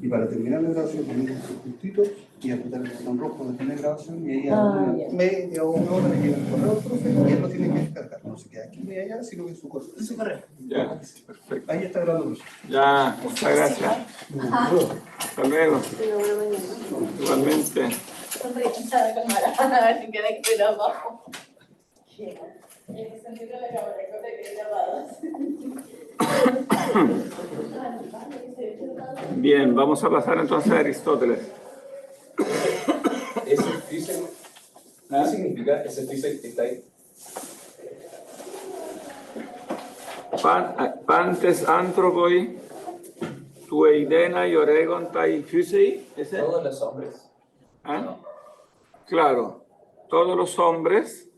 Y para terminar la grabación, poner un puntito y apretar el botón rojo de tener grabación, y ahí a media o una hora le llega el correo al profe y él lo tiene que descargar. No se queda aquí ni allá, sino que en su correo. En su correo. Ya, perfecto. Ahí está grabando. Ya, muchas gracias. Hasta luego. Igualmente. Bien, vamos a pasar entonces a Aristóteles. Ese Thyssen, ¿qué significa ese Thyssen que está ahí? Pantes anthropoi, tueidena y oregon tai physei. ¿Ese? Todos los hombres. ¿Ah? No. Claro, todos los hombres.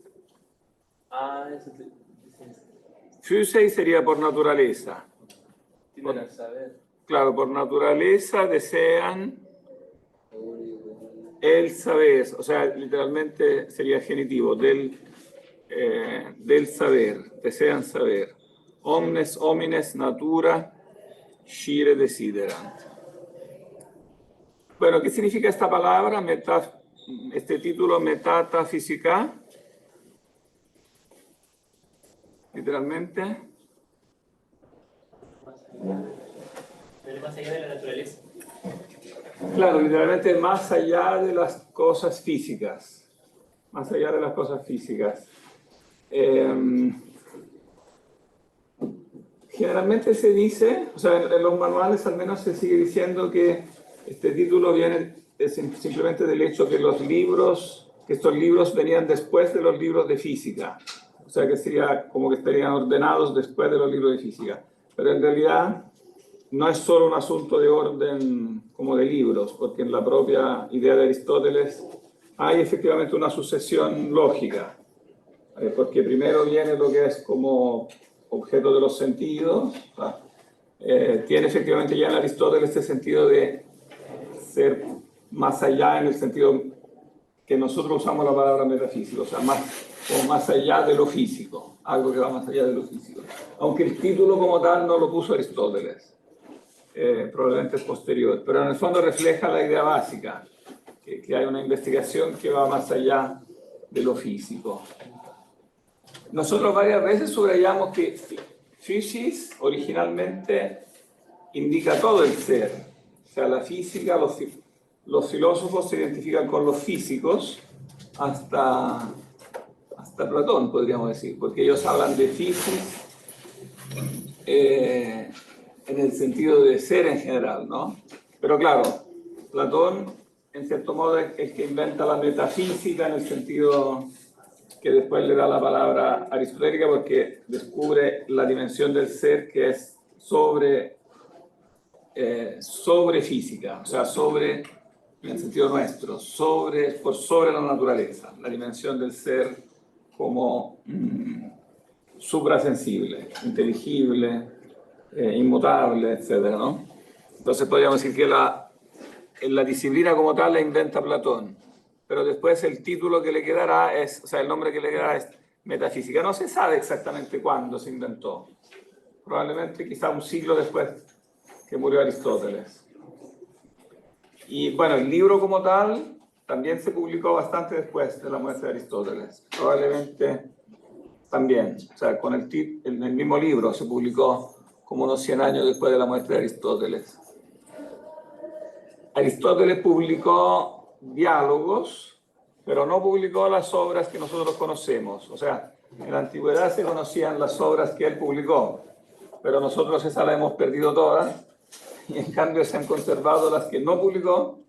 Physei sería por naturaleza. Tienen al saber. Claro, por naturaleza desean el saber, o sea, literalmente sería genitivo, del saber, desean saber. Omnes homines natura scire desiderant. Bueno, ¿qué significa esta palabra? Este título, metafísica, literalmente. Pero más allá de la naturaleza. Claro, literalmente más allá de las cosas físicas. Más allá de las cosas físicas. Generalmente se dice, o sea, en los manuales al menos se sigue diciendo que este título viene simplemente del hecho que estos libros venían después de los libros de física. O sea, que sería como que estarían ordenados después de los libros de física. Pero en realidad no es solo un asunto de orden como de libros, porque en la propia idea de Aristóteles hay efectivamente una sucesión lógica, porque primero viene lo que es como objeto de los sentidos, tiene efectivamente ya en Aristóteles este sentido de ser más allá en el sentido que nosotros usamos la palabra metafísico, o sea, más allá de lo físico, algo que va más allá de lo físico. Aunque el título como tal no lo puso Aristóteles. Probablemente es posterior, pero en el fondo refleja la idea básica, que hay una investigación que va más allá de lo físico. Nosotros varias veces subrayamos que physis originalmente indica todo el ser, o sea, la física, los filósofos se identifican con los físicos hasta Platón, podríamos decir, porque ellos hablan de physis en el sentido de ser en general, ¿no? Pero claro, Platón, en cierto modo, es el que inventa la metafísica en el sentido que después le da la palabra aristotélica porque descubre la dimensión del ser que es sobre física, o sea, sobre, en el sentido nuestro, por sobre la naturaleza, la dimensión del ser como suprasensible, inteligible, inmutable, etcétera, ¿no? Entonces podríamos decir que la disciplina como tal la inventa Platón, pero después el título que le quedará o sea, el nombre que le quedará es metafísica. No se sabe exactamente cuándo se inventó, probablemente quizá un siglo después que murió Aristóteles. Y bueno, el libro como tal también se publicó bastante después de la muerte de Aristóteles, probablemente también, o sea, con el mismo libro se publicó como unos 100 años después de la muerte de Aristóteles. Aristóteles publicó diálogos, pero no publicó las obras que nosotros conocemos. O sea, en la antigüedad se conocían las obras que él publicó, pero nosotros esas las hemos perdido todas, y en cambio se han conservado las que no publicó,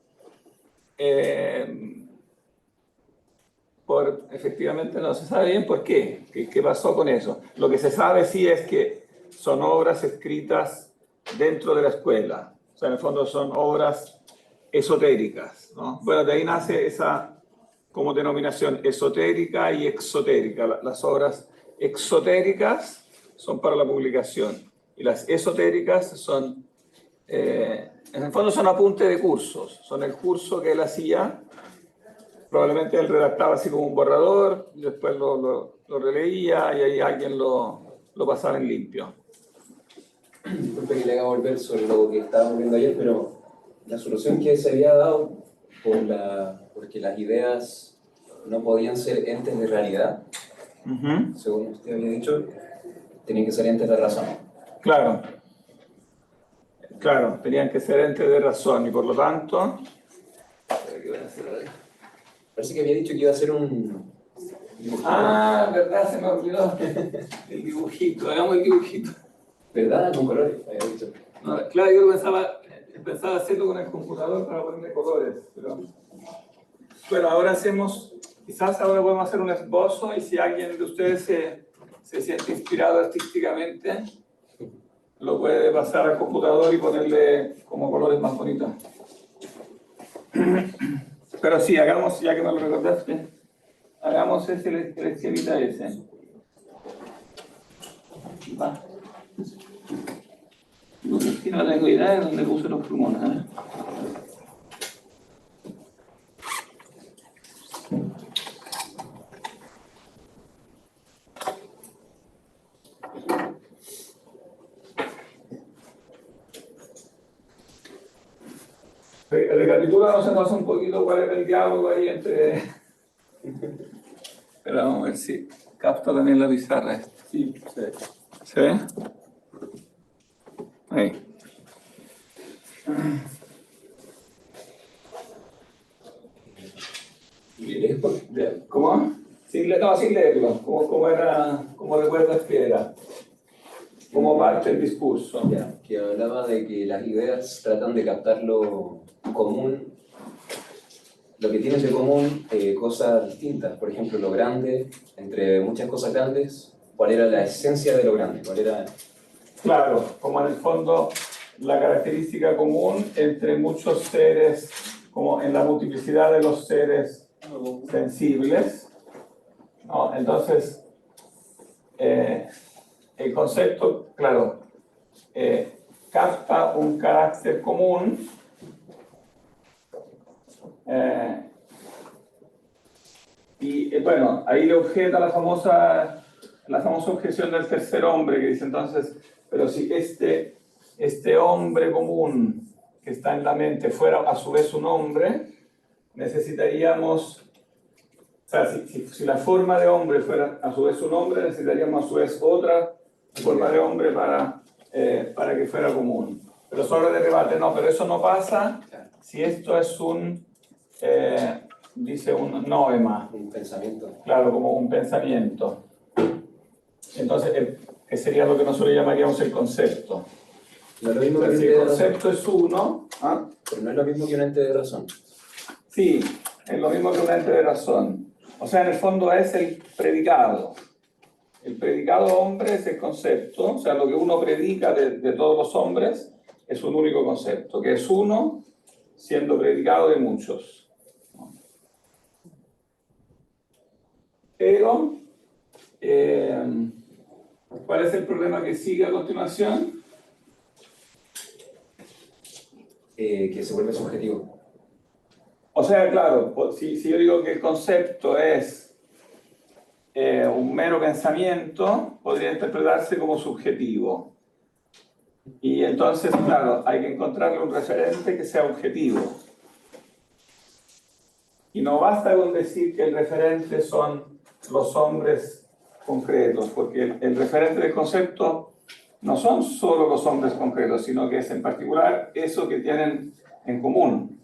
efectivamente no se sabe bien por qué, qué pasó con eso. Lo que se sabe sí es que son obras escritas dentro de la escuela, o sea, en el fondo son obras esotéricas, ¿no? Bueno, de ahí nace esa como denominación esotérica y exotérica. Las obras exotéricas son para la publicación y las esotéricas son, en el fondo son apuntes de cursos, son el curso que él hacía. Probablemente él redactaba así como un borrador, y después lo releía y ahí alguien lo pasaba en limpio. disculpe que le haga volver sobre lo que estábamos viendo ayer, pero la solución que se había dado porque las ideas no podían ser entes de realidad, según usted había dicho, tenían que ser entes de razón. Claro, claro, tenían que ser entes de razón y por lo tanto... ¿Qué voy a hacer ahora? Parece que había dicho que iba a ser un dibujito. Ah, verdad, se me olvidó el dibujito, hagamos el dibujito. ¿Verdad? Con colores, había dicho. No, claro, yo pensaba hacerlo con el computador para ponerle colores, pero... Bueno, ahora quizás ahora podemos hacer un esbozo y si alguien de ustedes se siente inspirado artísticamente, lo puede pasar al computador y ponerle como colores más bonitos. Pero sí, hagamos, ya que me lo recordaste, hagamos el esquemita ese. Va. No tengo idea de dónde puse los plumones, ¿eh? Recapitúlanos entonces un poquito cuál es el diálogo ahí entre... Pero vamos a ver si capta también la pizarra. Sí, sí. ¿Se ve? Ahí. ¿Cómo? Sin leerlo. ¿Cómo recuerdas que era? Como parte del discurso. Ya, que hablaba de que las ideas tratan de captar lo común, lo que tienen de común cosas distintas. Por ejemplo, lo grande, entre muchas cosas grandes, ¿cuál era la esencia de lo grande? ¿Cuál era? Claro, como en el fondo la característica común entre muchos seres, como en la multiplicidad de los seres sensibles, ¿no? Entonces, el concepto, claro, capta un carácter común y bueno, ahí le objeta la famosa objeción del tercer hombre que dice entonces, pero si este hombre común que está en la mente fuera a su vez un hombre, necesitaríamos, o sea, si la forma de hombre fuera a su vez un hombre, necesitaríamos a su vez otra forma de hombre para que fuera común. Pero sobre de rebate, no, pero eso no pasa si esto es dice un noema. Un pensamiento. Claro, como un pensamiento. Entonces, que sería lo que nosotros llamaríamos el concepto. No es lo mismo O sea, que si un el ente de razón. concepto es uno, ¿ah? Pero no es lo mismo que un ente de razón. Sí, es lo mismo que un ente de razón. O sea, en el fondo es el predicado. El predicado hombre es el concepto, o sea, lo que uno predica de todos los hombres es un único concepto, que es uno siendo predicado de muchos. Pero, ¿cuál es el problema que sigue a continuación? Que se vuelve subjetivo. O sea, claro, si yo digo que el concepto es un mero pensamiento, podría interpretarse como subjetivo. Y entonces, claro, hay que encontrarle un referente que sea objetivo. Y no basta con decir que el referente son los hombres concretos, porque el referente del concepto no son solo los hombres concretos, sino que es en particular eso que tienen en común.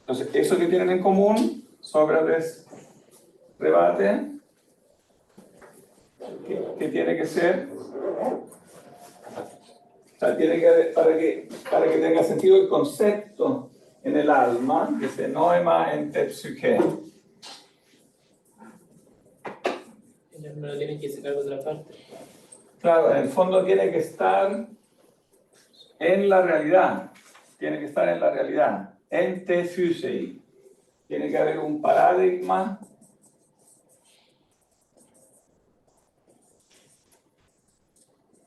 Entonces, eso que tienen en común, Sócrates rebate que tiene que ser, o sea, tiene que, para que tenga sentido el concepto en el alma, dice noema ente psyche. Ellos no lo tienen que sacar de otra parte. Claro, en el fondo tiene que estar en la realidad, tiene que estar en la realidad, ente physei. Tiene que haber un paradigma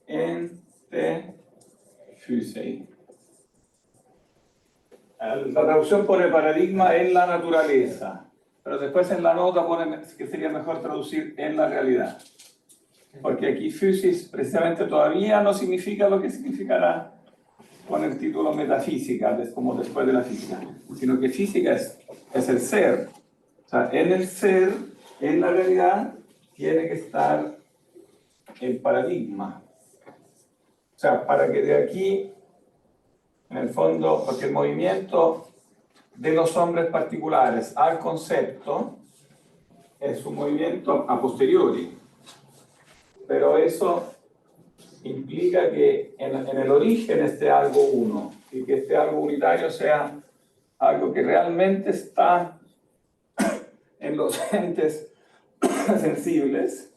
ente physei. La traducción pone paradigma en la naturaleza, pero después en la nota pone que sería mejor traducir en la realidad. Porque aquí physis precisamente todavía no significa lo que significará con el título metafísica, como después de la física, sino que física es el ser. O sea, en el ser, en la realidad, tiene que estar el paradigma. O sea, para que de aquí, en el fondo, porque el movimiento de los hombres particulares al concepto es un movimiento a posteriori, pero eso implica que en el origen esté algo uno y que este algo unitario sea algo que realmente está en los entes sensibles,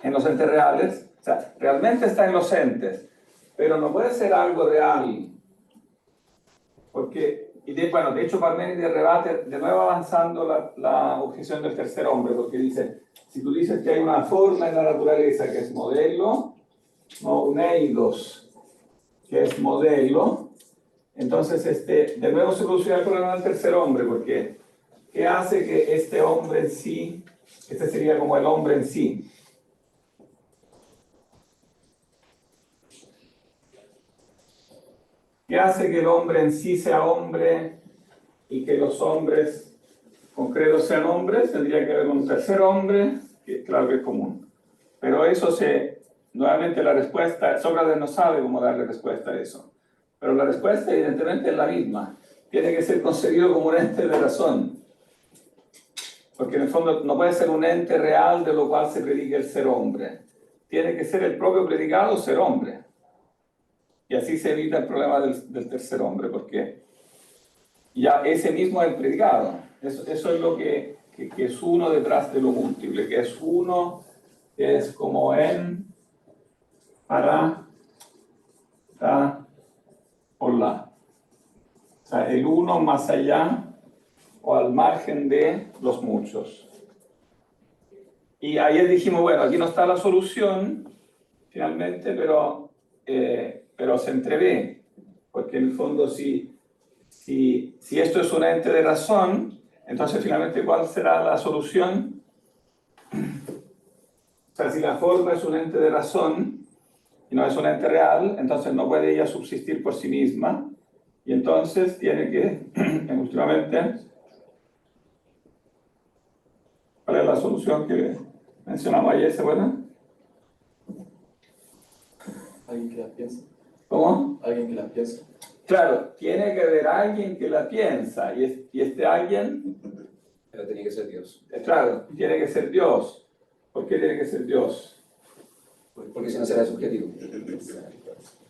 en los entes reales, o sea, realmente está en los entes, pero no puede ser algo real, porque, bueno, de hecho Parménides rebate de nuevo avanzando la objeción del tercer hombre, porque dice, si tú dices que hay una forma en la naturaleza que es modelo, no, un eidos, que es modelo, entonces de nuevo se produce el problema del tercer hombre, porque ¿qué hace que este hombre en sí, este sería como el hombre en sí? ¿Qué hace que el hombre en sí sea hombre y que los hombres concretos sean hombres? Tendría que haber un tercer hombre, que claro que es común. Pero eso nuevamente la respuesta, Sócrates no sabe cómo darle respuesta a eso. Pero la respuesta evidentemente es la misma. Tiene que ser concebido como un ente de razón. Porque en el fondo no puede ser un ente real de lo cual se predique el ser hombre. Tiene que ser el propio predicado ser hombre. Y así se evita el problema del tercer hombre, porque ya ese mismo es el predicado. Eso es lo que es uno detrás de lo múltiple, que es uno, que es como en, para, ta, por la. O sea, el uno más allá o al margen de los muchos. Y ayer dijimos, bueno, aquí no está la solución, finalmente, pero se entrevé, porque en el fondo si esto es un ente de razón, entonces finalmente ¿cuál será la solución? O sea, si la forma es un ente de razón y no es un ente real, entonces no puede ella subsistir por sí misma, y entonces tiene que, últimamente, ¿cuál es la solución que mencionamos ayer? ¿Se acuerdan? Alguien que la piensa. ¿Cómo? Alguien que la piensa. Claro, tiene que haber alguien que la piensa, y este alguien, Pero tiene que ser Dios. claro, tiene que ser Dios. ¿Por qué tiene que ser Dios? Porque si no será subjetivo.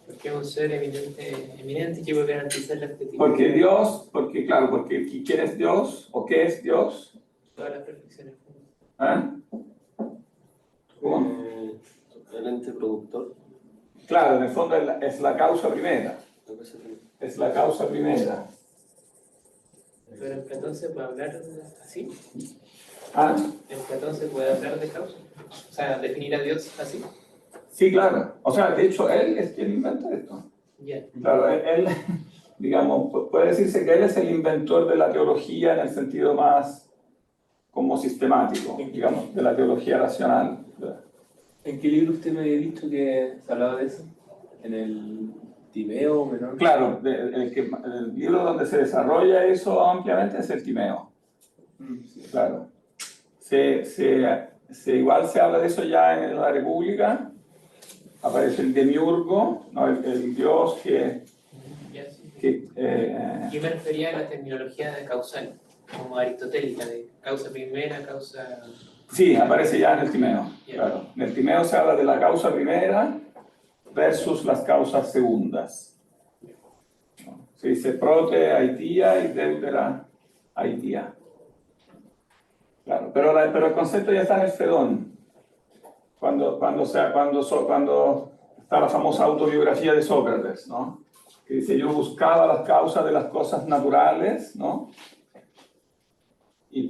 Porque es un ser eminente que puede garantizar la objetividad. Porque Dios, claro, porque ¿quién es Dios? ¿O qué es Dios? Todas las perfecciones. ¿Eh? ¿Cómo? El ente productor. Claro, en el fondo es la causa primera. Es la causa primera. Pero en Platón se puede hablar así. ¿Ah? En Platón se puede hablar de causa. O sea, definir a Dios así. Sí, claro. O sea, de hecho, él es quien inventa esto. Ya. Claro, él, digamos, puede decirse que él es el inventor de la teología en el sentido más como sistemático, digamos, de la teología racional. ¿En qué libro usted me había dicho que se hablaba de eso? ¿En el Timeo menor? Claro, el libro donde se desarrolla eso ampliamente es el Timeo. Claro. Igual se habla de eso ya en la República. Aparece el demiurgo, ¿no? el dios que... Ya, sí. que Yo me refería a la terminología de causal, como aristotélica, de causa primera, causa... sí, aparece ya en el Timeo. Ya. Claro. En el Timeo se habla de la causa primera versus las causas segundas. Se dice prote aitía y deutera aitía. Claro, pero el concepto ya está en el Fedón. Cuando está la famosa autobiografía de Sócrates, ¿no? Que dice, yo buscaba las causas de las cosas naturales, ¿no?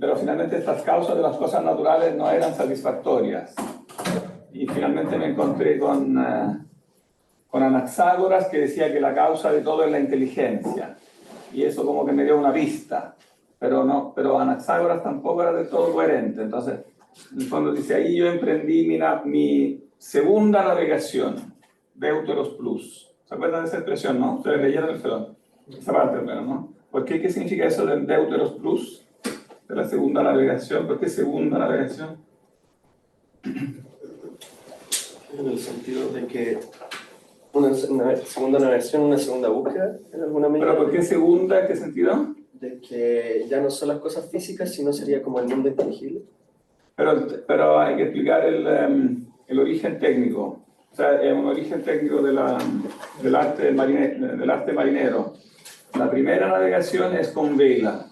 Pero finalmente estas causas de las cosas naturales no eran satisfactorias. Y finalmente me encontré con Anaxágoras, que decía que la causa de todo es la inteligencia. Y eso como que me dio una pista. Pero Anaxágoras tampoco era del todo coherente. Entonces, En el fondo dice, ahí yo emprendí mi segunda navegación, Deuteros Plus. ¿Se acuerdan de esa expresión, no? Ustedes leyeron esa parte, pero ¿no? ¿Por qué? ¿Qué significa eso del Deuteros Plus? De la segunda navegación. ¿Por qué segunda navegación? En el sentido de que una segunda navegación, una segunda búsqueda, en alguna medida. ¿Pero por qué segunda? ¿En qué sentido? De que ya no son las cosas físicas, sino sería como el mundo inteligible. Pero hay que explicar el origen técnico. O sea, es un origen técnico del arte marinero. La primera navegación es con vela.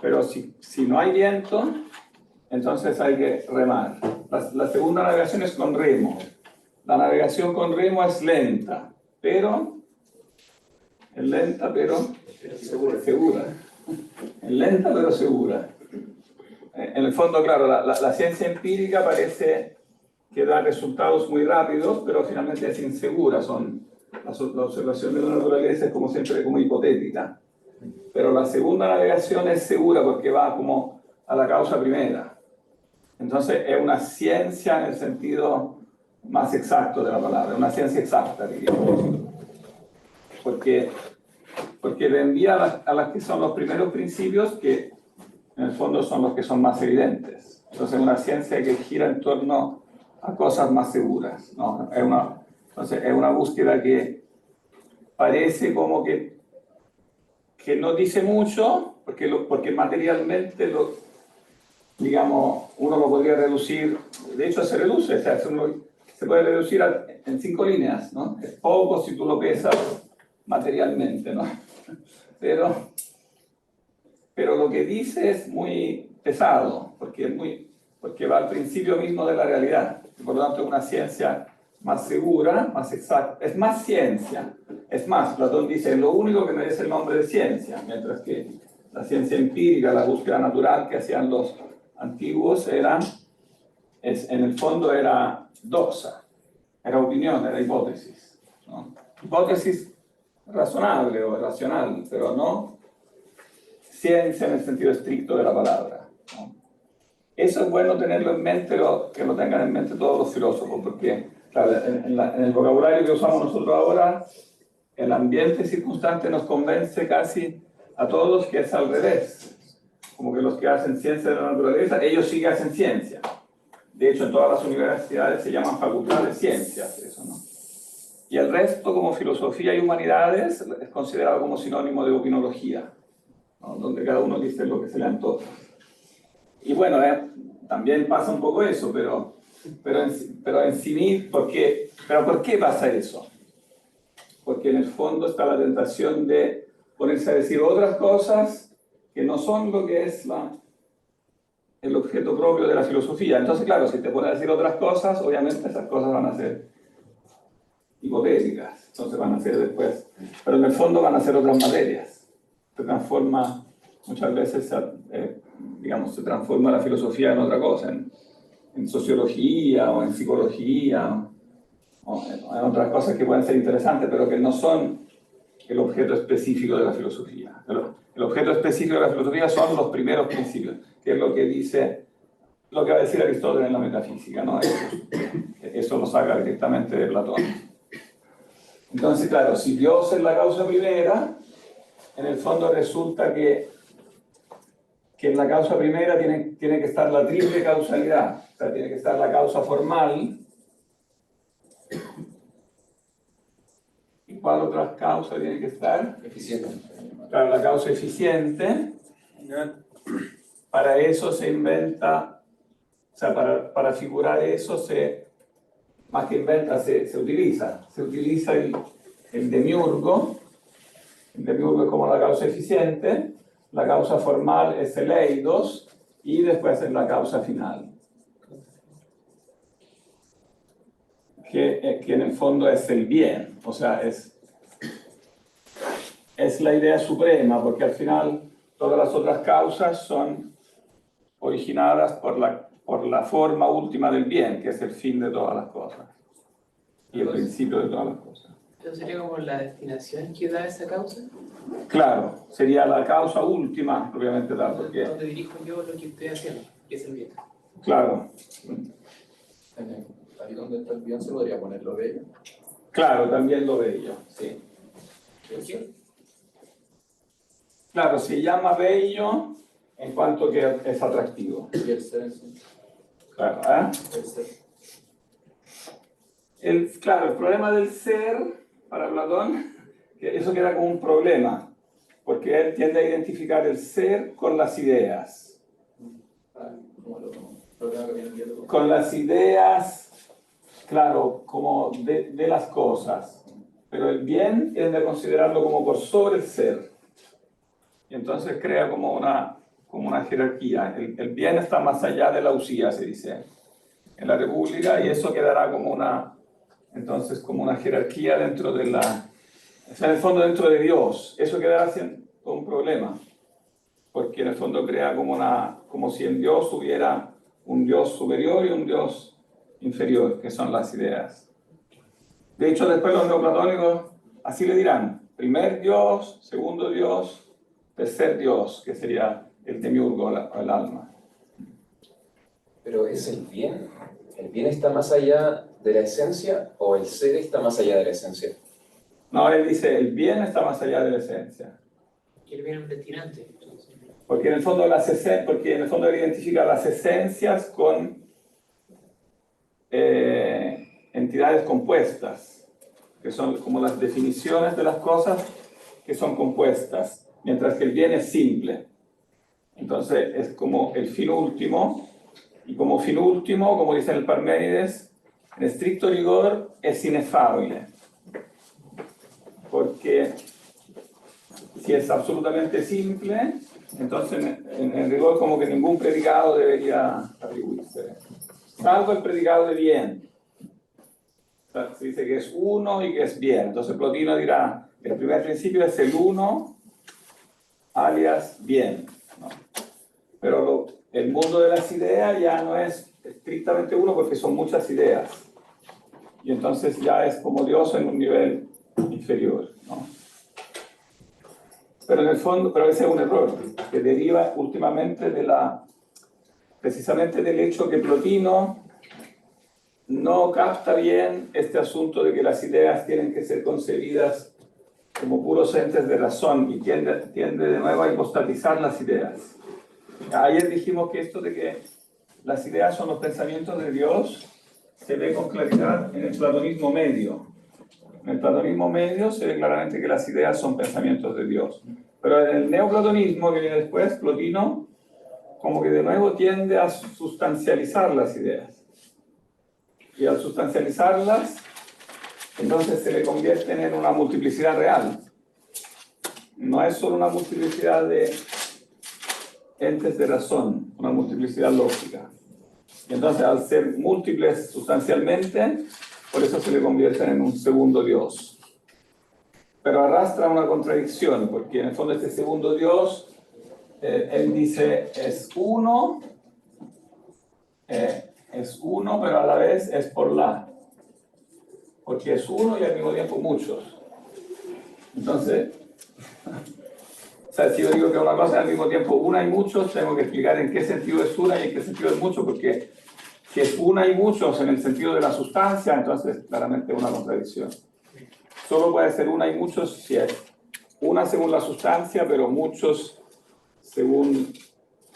Pero si no hay viento, entonces hay que remar. La segunda navegación es con remo. La navegación con remo es lenta, pero segura. Es lenta, pero segura. En el fondo, claro, la ciencia empírica parece que da resultados muy rápidos, pero finalmente es insegura. La observación de la naturaleza es como siempre como hipotética. Pero la segunda navegación es segura porque va como a la causa primera. Entonces es una ciencia en el sentido más exacto de la palabra, una ciencia exacta, diríamos. Porque le envía a las que son los primeros principios que en el fondo son los que son más evidentes. Entonces es una ciencia que gira en torno a cosas más seguras, ¿no? Entonces es una búsqueda que parece como que no dice mucho, porque materialmente digamos, uno lo podría reducir, de hecho se reduce, o sea, se puede reducir en 5 líneas, ¿no? Es poco si tú lo pesas materialmente, ¿no? Pero lo que dice es muy pesado, porque va al principio mismo de la realidad, y por lo tanto es una ciencia más segura, más exacta, es más ciencia. Es más, Platón dice, lo único que merece el nombre de ciencia, mientras que la ciencia empírica, la búsqueda natural que hacían los antiguos en el fondo era doxa, era opinión, era hipótesis, ¿no? Hipótesis razonable o racional, pero no ciencia en el sentido estricto de la palabra, ¿no? Eso es bueno tenerlo en mente, que lo tengan en mente todos los filósofos, porque claro, en el vocabulario que usamos nosotros ahora, el ambiente circunstante nos convence casi a todos que es al revés. Como que los que hacen ciencia de la naturaleza, ellos sí que hacen ciencia. De hecho, en todas las universidades se llaman facultades de ciencias, eso, ¿no? Y el resto, como filosofía y humanidades, es considerado como sinónimo de opinología, ¿no? Donde cada uno dice lo que se le antoja. Y bueno, también pasa un poco eso, pero en sí, ¿por qué pasa eso? Porque en el fondo está la tentación de ponerse a decir otras cosas que no son lo que es el objeto propio de la filosofía. Entonces, claro, si te pones a decir otras cosas, obviamente esas cosas van a ser hipotéticas, entonces van a ser después, pero en el fondo van a ser otras materias. Se transforma, muchas veces, se transforma la filosofía en otra cosa, en sociología o en psicología, o en otras cosas que pueden ser interesantes, pero que no son el objeto específico de la filosofía. El objeto específico de la filosofía son los primeros principios, que es lo que va a decir Aristóteles en la metafísica, ¿no? Eso lo saca directamente de Platón. Entonces, claro, si Dios es la causa primera, en el fondo resulta que en la causa primera tiene que estar la triple causalidad. O sea, tiene que estar la causa formal. ¿Y cuál otra causa tiene que estar? Eficiente. Claro, la causa eficiente. Para eso se inventa, o sea, para figurar eso más que inventa, se utiliza. Se utiliza el demiurgo. El demiurgo es como la causa eficiente. La causa formal es el eidos y después es la causa final. Que en el fondo es el bien, o sea, es la idea suprema, porque al final todas las otras causas son originadas por la forma última del bien, que es el fin de todas las cosas y el principio de todas las cosas. Eso sería como la destinación que da esa causa. Claro, sería la causa última, propiamente tal, porque, Donde dirijo yo lo que estoy haciendo, que es el bien. claro, Ahí donde está el bien se podría poner lo bello. claro, también lo bello, sí. ¿Por qué? Claro, se llama bello en cuanto que es atractivo. Y el ser en sí. Claro, ¿eh? El ser. Claro, el problema del ser, para Platón, que eso queda como un problema, porque él tiende a identificar el ser con las ideas. Como lo problema que viene viendo. Con las ideas, claro, como de las cosas. Pero el bien tiende a considerarlo como por sobre el ser. Y entonces crea como una jerarquía. El bien está más allá de la usía, se dice, en la República, y eso quedará como entonces como una jerarquía dentro de o sea, en el fondo dentro de Dios. Eso quedará siendo un problema, porque en el fondo crea como si en Dios hubiera un Dios superior y un Dios inferior, que son las ideas. De hecho, después los neoplatónicos así le dirán: primer Dios, segundo Dios, tercer Dios, que sería el demiurgo o el alma. Pero ¿es el bien? ¿El bien está más allá de la esencia o el ser está más allá de la esencia? No, él dice, el bien está más allá de la esencia. Que el bien es un destinante. Entonces, Porque en el fondo él identifica las esencias con entidades compuestas, que son como las definiciones de las cosas que son compuestas, mientras que el bien es simple. Entonces es como el fin último, y como fin último, como dice el Parménides, en estricto rigor es inefable, porque si es absolutamente simple, entonces en rigor como que ningún predicado debería atribuirse, salvo el predicado de bien. O sea, se dice que es uno y que es bien. Entonces Plotino dirá, el primer principio es el uno, alias bien, ¿no? Pero el mundo de las ideas ya no es estrictamente uno porque son muchas ideas. Y entonces ya es como Dios en un nivel inferior, ¿no? Pero en el fondo, pero ese es un error que deriva últimamente precisamente del hecho que Plotino no capta bien este asunto de que las ideas tienen que ser concebidas como puros entes de razón y tiende de nuevo a hipostatizar las ideas. Ayer dijimos que esto de que las ideas son los pensamientos de Dios se ve con claridad en el platonismo medio. En el platonismo medio se ve claramente que las ideas son pensamientos de Dios. Pero en el neoplatonismo que viene después, Plotino como que de nuevo tiende a sustancializar las ideas. Y al sustancializarlas, entonces se le convierten en una multiplicidad real. No es solo una multiplicidad de entes de razón, una multiplicidad lógica. Y entonces al ser múltiples sustancialmente, por eso se le convierten en un segundo Dios. Pero arrastra una contradicción, porque en el fondo este segundo Dios, él dice, es uno, pero a la vez es por la. Porque es uno y al mismo tiempo muchos. Entonces, o sea, si yo digo que una cosa es al mismo tiempo una y muchos, tengo que explicar en qué sentido es una y en qué sentido es mucho, porque si es una y muchos en el sentido de la sustancia, entonces claramente es una contradicción. Solo puede ser una y muchos si es una según la sustancia, pero muchos según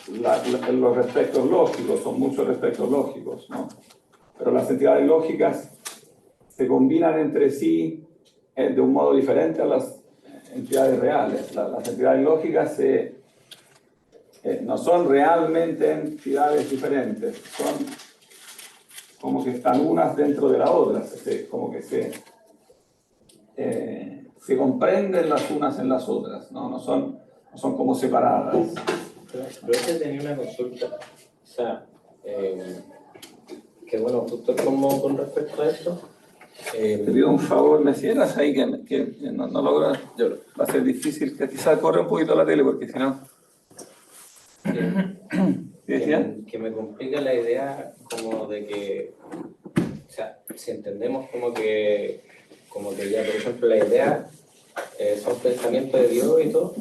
los respectos lógicos, son muchos respectos lógicos, ¿no? Pero las entidades lógicas se combinan entre sí de un modo diferente a las entidades reales. Las entidades lógicas no son realmente entidades diferentes, son como que están unas dentro de la otra, como que se comprenden las unas en las otras, no son como separadas. Pero este tenía una consulta, o sea, que bueno, justo como con respecto a esto. Te pido un favor, me cierras ahí que no logro, va a ser difícil, que quizás corre un poquito la tele porque si no... ¿Qué decía? Que me complica la idea como de que, o sea, si entendemos como que como que ya, por ejemplo, la idea son pensamientos de Dios y todo,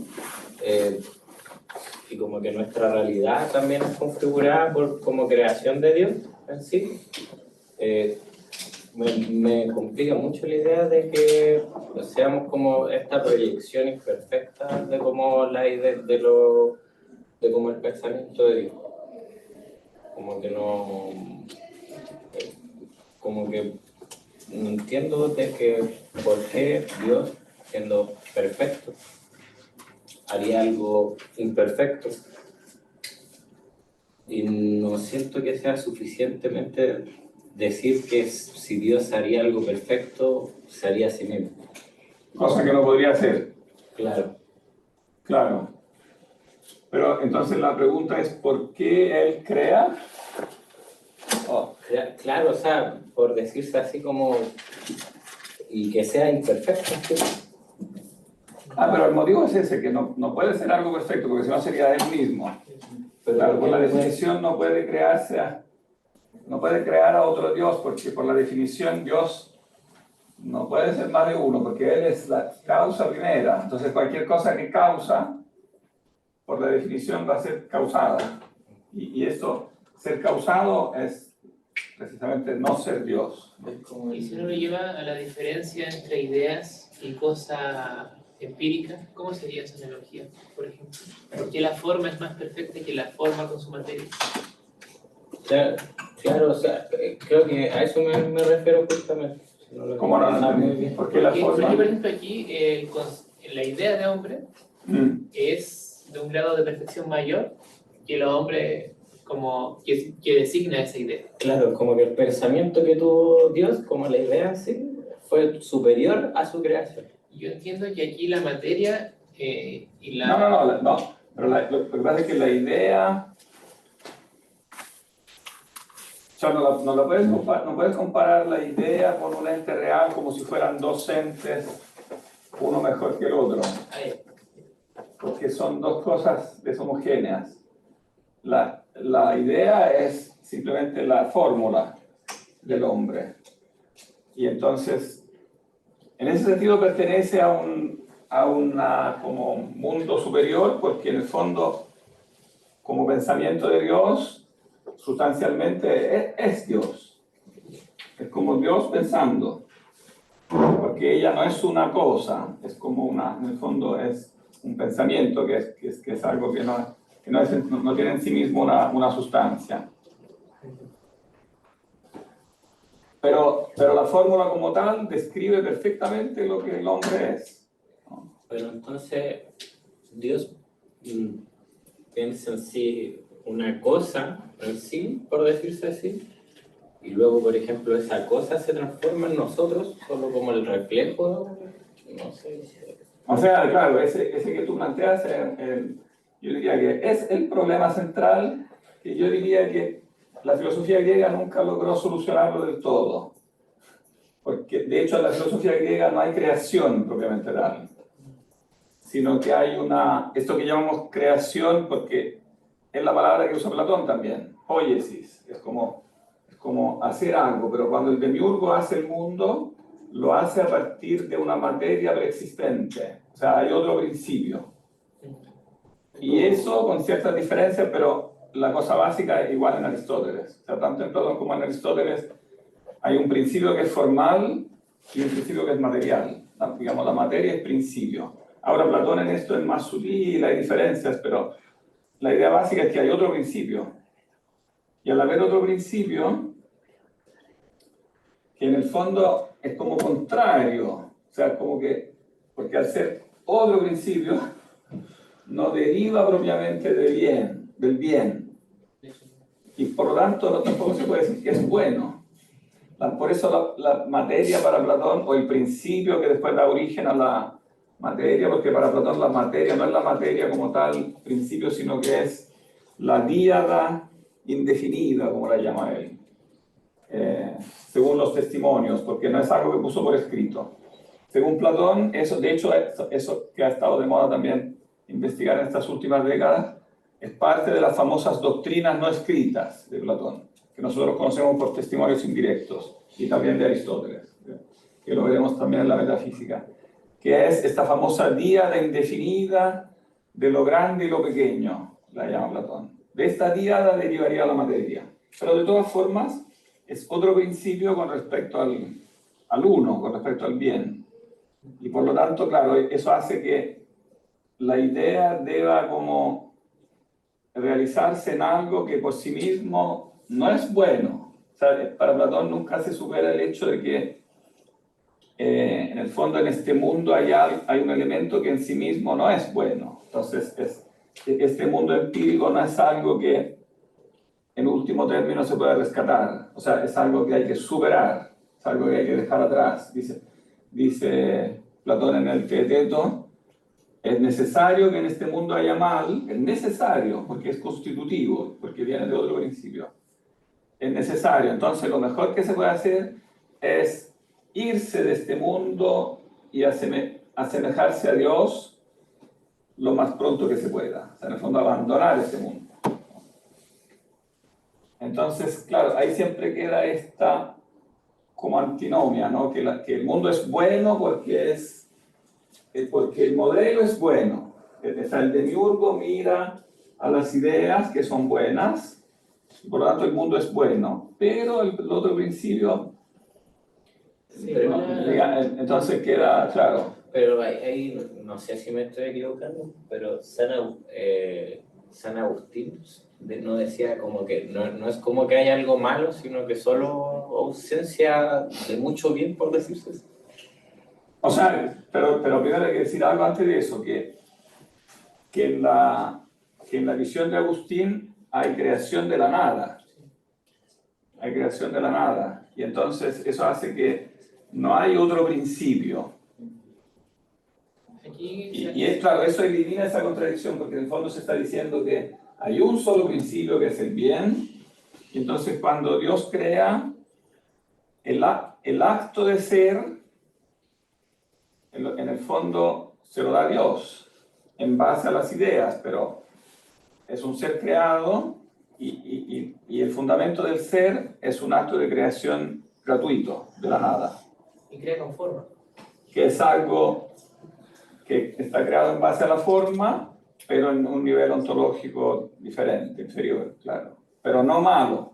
y como que nuestra realidad también es configurada como creación de Dios en sí. Me complica mucho la idea de que seamos como esta proyección imperfecta de como la idea de como el pensamiento de Dios. Como que no, como que no entiendo de que por qué Dios, siendo perfecto, haría algo imperfecto, y no siento que sea suficientemente decir que si Dios haría algo perfecto, se haría a sí mismo. Cosa que no podría hacer. Claro. Claro. Pero entonces la pregunta es, ¿por qué Él crea? Claro, o sea, por decirse así como, y que sea imperfecto. ¿Sí? Pero el motivo es ese, que no puede ser algo perfecto, porque si no sería Él mismo. Pero claro, por la definición no puede crear a otro Dios, porque por la definición Dios no puede ser más de uno, porque Él es la causa primera. Entonces cualquier cosa que causa, por la definición va a ser causada. Y esto, ser causado es precisamente no ser Dios. Y si uno lo lleva a la diferencia entre ideas y cosa empírica, ¿cómo sería esa analogía, por ejemplo? ¿Por qué la forma es más perfecta que la forma con su materia? Claro, o sea, creo que a eso me refiero justamente. ¿Cómo no? Muy bien. ¿Por qué la forma? Porque, por ejemplo, aquí la idea de hombre es de un grado de perfección mayor que el hombre como que designa esa idea. Claro, como que el pensamiento que tuvo Dios, como la idea, sí, fue superior a su creación. Yo entiendo que aquí la materia y la... No. Pero lo que pasa es que la idea... O sea, no puedes comparar la idea con un ente real como si fueran dos entes, uno mejor que el otro. Porque son dos cosas deshomogéneas. La idea es simplemente la fórmula del hombre. Y entonces, en ese sentido pertenece a una como mundo superior, porque en el fondo, como pensamiento de Dios, sustancialmente es Dios. Es como Dios pensando. Porque ella no es una cosa, es como en el fondo es un pensamiento que es algo que no tiene en sí mismo una sustancia. Pero la fórmula como tal describe perfectamente lo que el hombre es, ¿no? Pero entonces, Dios piensa en sí una cosa en sí, por decirse así, y luego, por ejemplo, esa cosa se transforma en nosotros, solo como el reflejo, no sé. O sea, claro, ese que tú planteas, yo diría que es el problema central, que yo diría que la filosofía griega nunca logró solucionarlo del todo. Porque, de hecho, en la filosofía griega no hay creación propiamente tal, sino que hay esto que llamamos creación, porque es la palabra que usa Platón también, poiesis, es como hacer algo, pero cuando el demiurgo hace el mundo, lo hace a partir de una materia preexistente, o sea, hay otro principio. Y eso con ciertas diferencias, pero la cosa básica es igual en Aristóteles. O sea, tanto en Platón como en Aristóteles hay un principio que es formal y un principio que es material. Digamos, la materia es principio. Ahora Platón en esto es más sutil, hay diferencias, pero la idea básica es que hay otro principio. Y al haber otro principio, que en el fondo es como contrario, o sea, como que, porque al ser otro principio, no deriva propiamente del bien. Y por lo tanto tampoco se puede decir que es bueno. Por eso la materia para Platón, o el principio que después da origen a la materia, porque para Platón la materia no es la materia como tal principio, sino que es la díada indefinida, como la llama él, según los testimonios, porque no es algo que puso por escrito. Según Platón, eso que ha estado de moda también investigar en estas últimas décadas, es parte de las famosas doctrinas no escritas de Platón, que nosotros conocemos por testimonios indirectos, y también de Aristóteles. que lo veremos también en la metafísica, que es esta famosa díada indefinida de lo grande y lo pequeño, la llama Platón. De esta díada derivaría la materia. Pero de todas formas, es otro principio con respecto al uno, con respecto al bien. Y por lo tanto, claro, eso hace que la idea deba como realizarse en algo que por sí mismo no es bueno. O sea, para Platón nunca se supera el hecho de que en el fondo en este mundo hay un elemento que en sí mismo no es bueno. Entonces, este mundo empírico no es algo que en último término se puede rescatar. O sea, es algo que hay que superar, es algo que hay que dejar atrás. Dice Platón en el Teeteto, es necesario que en este mundo haya mal, es necesario, porque es constitutivo, porque viene de otro principio. Es necesario. Entonces, lo mejor que se puede hacer es irse de este mundo y asemejarse a Dios lo más pronto que se pueda. O sea, en el fondo, abandonar este mundo. Entonces, claro, ahí siempre queda esta como antinomia, ¿no? Que el mundo es bueno porque el modelo es bueno. O sea, el demiurgo mira a las ideas que son buenas, y por lo tanto el mundo es bueno. Pero el otro principio, Sí, entonces queda claro. pero ahí no sé si me estoy equivocando, pero San Agustín no decía como que no es como que haya algo malo, sino que solo ausencia de mucho bien, por decirse así. O sea, pero primero hay que decir algo antes de eso, que en la visión de Agustín hay creación de la nada. Hay creación de la nada. Y entonces eso hace que no hay otro principio. Y es claro, eso elimina esa contradicción, porque en el fondo se está diciendo que hay un solo principio que es el bien, y entonces cuando Dios crea, el acto de ser, en el fondo se lo da Dios, en base a las ideas, pero es un ser creado y el fundamento del ser es un acto de creación gratuito, de la nada. Y crea con forma. Que es algo que está creado en base a la forma, pero en un nivel ontológico diferente, inferior, claro. Pero no malo,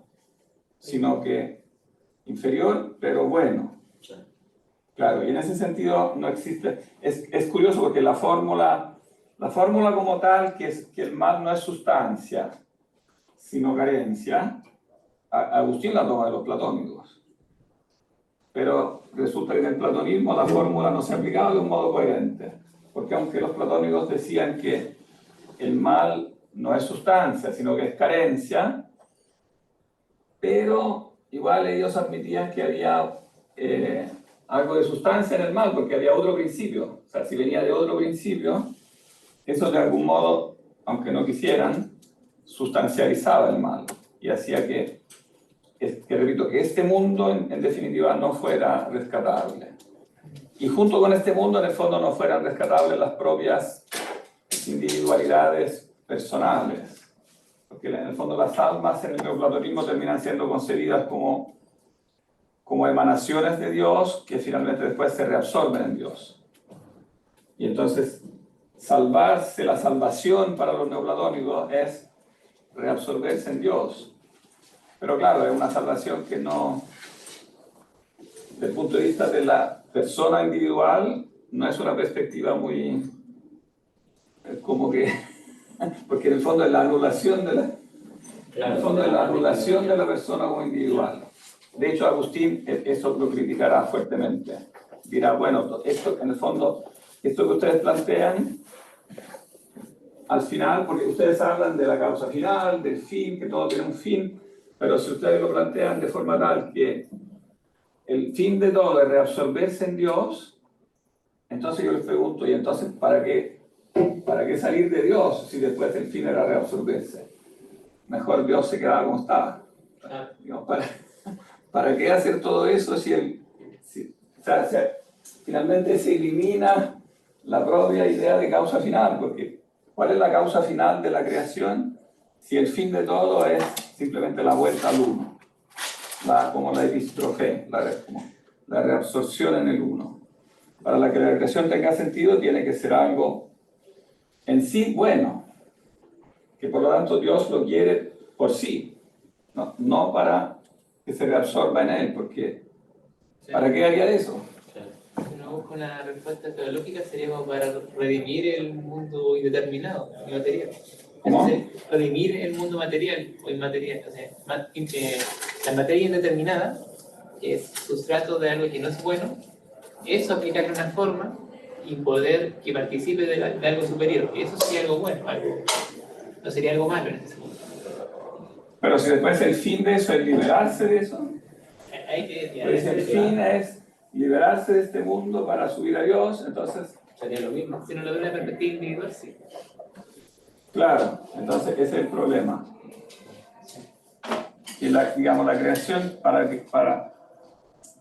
sino que inferior, pero bueno. Claro, y en ese sentido no existe. Es curioso porque la fórmula como tal, que el mal no es sustancia, sino carencia, Agustín la toma de los platónicos. Pero resulta que en el platonismo la fórmula no se aplicaba de un modo coherente. Porque aunque los platónicos decían que el mal no es sustancia, sino que es carencia, pero igual ellos admitían que había algo de sustancia en el mal, porque había otro principio. O sea, si venía de otro principio, eso de algún modo, aunque no quisieran, sustancializaba el mal y hacía que repito, que este mundo en definitiva no fuera rescatable. Y junto con este mundo, en el fondo, no fueran rescatables las propias individualidades personales. Porque en el fondo las almas en el neoplatonismo terminan siendo concebidas como emanaciones de Dios que finalmente después se reabsorben en Dios. Y entonces, salvarse, la salvación para los neoplatónicos es reabsorberse en Dios. Pero claro, es una salvación que no, desde el punto de vista de la persona individual, no es una perspectiva muy, como que, porque en el fondo es la anulación de la persona como individual. De hecho, Agustín eso lo criticará fuertemente. Dirá, bueno, esto en el fondo, esto que ustedes plantean, al final, porque ustedes hablan de la causa final, del fin, que todo tiene un fin, pero si ustedes lo plantean de forma tal que el fin de todo es reabsorberse en Dios, entonces yo les pregunto, ¿y entonces para qué salir de Dios si después el fin era reabsorberse? Mejor Dios se quedaba como estaba. Digamos, ¿para qué hacer todo eso si finalmente se elimina la propia idea de causa final? Porque ¿cuál es la causa final de la creación si el fin de todo es simplemente la vuelta al uno? Como la epistrofé, la reabsorción en el uno. Para que la creación tenga sentido, tiene que ser algo en sí bueno, que por lo tanto Dios lo quiere por sí, no para que se reabsorba en él, porque ¿para qué haría eso? Si uno busca una respuesta teológica, sería como para redimir el mundo indeterminado, inmaterial. ¿Cómo? Redimir el mundo material o inmaterial. O sea, la materia indeterminada, que es sustrato de algo que no es bueno, eso aplicarle una forma y poder que participe de algo superior. Eso sería algo bueno, no sería algo malo en ese sentido. Pero si después el fin de eso es liberarse de eso, Hay que pues el fin es liberarse de este mundo para subir a Dios, entonces sería lo mismo. Si no lo ve una perspectiva individual, sí. claro, entonces ese es el problema. Y digamos, la creación para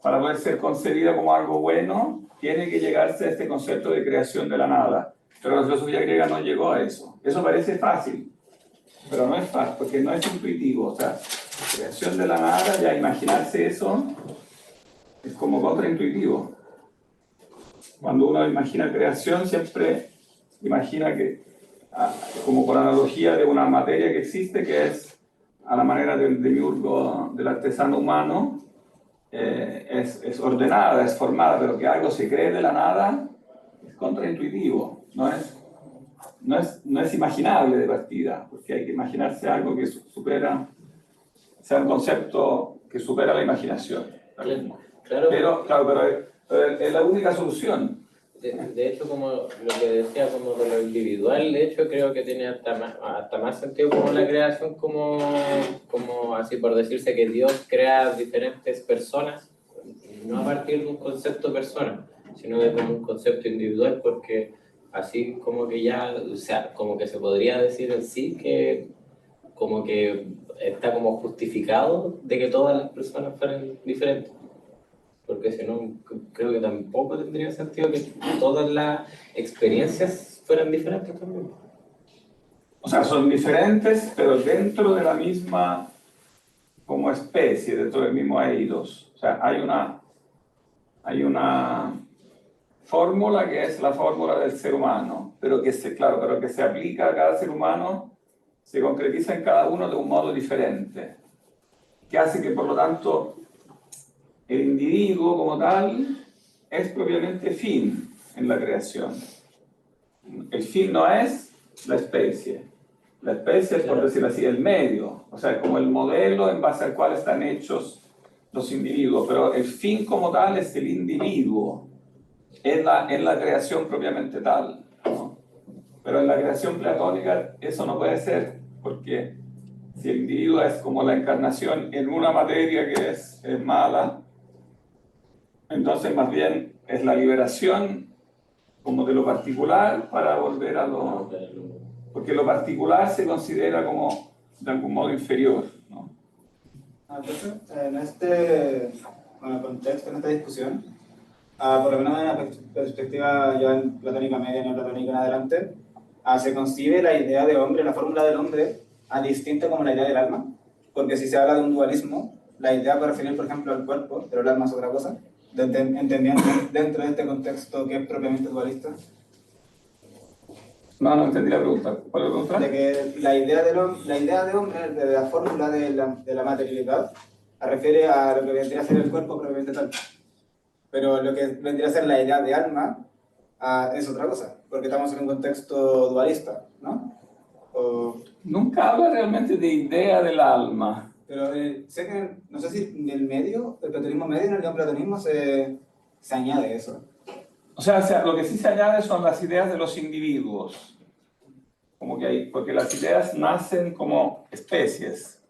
poder ser concebida como algo bueno, tiene que llegarse a este concepto de creación de la nada. Pero la filosofía griega no llegó a eso. Eso parece fácil, pero no es fácil, porque no es intuitivo. O sea, creación de la nada, ya imaginarse eso es como contraintuitivo. Cuando uno imagina creación, siempre imagina que, como por analogía de una materia que existe, que es a la manera del demiurgo, del artesano humano, es ordenada, es formada, pero que algo se cree de la nada es contraintuitivo, no es imaginable de partida, porque hay que imaginarse algo que supera, sea un concepto que supera la imaginación. Claro. Pero es la única solución. De hecho, como lo que decía, como de lo individual, de hecho creo que tiene hasta más sentido como la creación, como así por decirse que Dios crea diferentes personas, no a partir de un concepto persona, sino de como un concepto individual, porque así como que ya, o sea, como que se podría decir en sí que como que está como justificado de que todas las personas fueran diferentes. Porque si no, creo que tampoco tendría sentido que todas las experiencias fueran diferentes también. O sea, son diferentes, pero dentro de la misma como especie, dentro del mismo eidos. O sea, hay una fórmula que es la fórmula del ser humano, pero que se aplica a cada ser humano, se concretiza en cada uno de un modo diferente, que hace que por lo tanto el individuo como tal es propiamente fin en la creación. El fin no es la especie. La especie es, por decirlo así, el medio, o sea, como el modelo en base al cual están hechos los individuos, pero el fin como tal es el individuo, en la creación propiamente tal, ¿no? Pero en la creación platónica eso no puede ser, porque si el individuo es como la encarnación en una materia que es mala, entonces más bien es la liberación como de lo particular para volver a lo... Porque lo particular se considera como de algún modo inferior, ¿no? Entonces, en este contexto, en esta discusión, por lo menos en la perspectiva ya en platónica media, neoplatónica en adelante, se concibe la idea de hombre, la fórmula del hombre, distinta como la idea del alma, porque si se habla de un dualismo, la idea puede referir, por ejemplo, al cuerpo, pero el alma es otra cosa, entendiendo dentro de este contexto que es propiamente dualista. No entendí la pregunta. ¿Cuál es la pregunta? De que la idea de hombre, de la fórmula de la materialidad, refiere a lo que vendría a ser el cuerpo propiamente tal. Pero lo que vendría a ser la idea de alma es otra cosa, porque estamos en un contexto dualista, ¿no? Nunca habla realmente de idea del alma. Pero sé que, no sé si en el medio, el platonismo medio, en el neoplatonismo se añade eso. O sea, lo que sí se añade son las ideas de los individuos. Como que porque las ideas nacen como especies.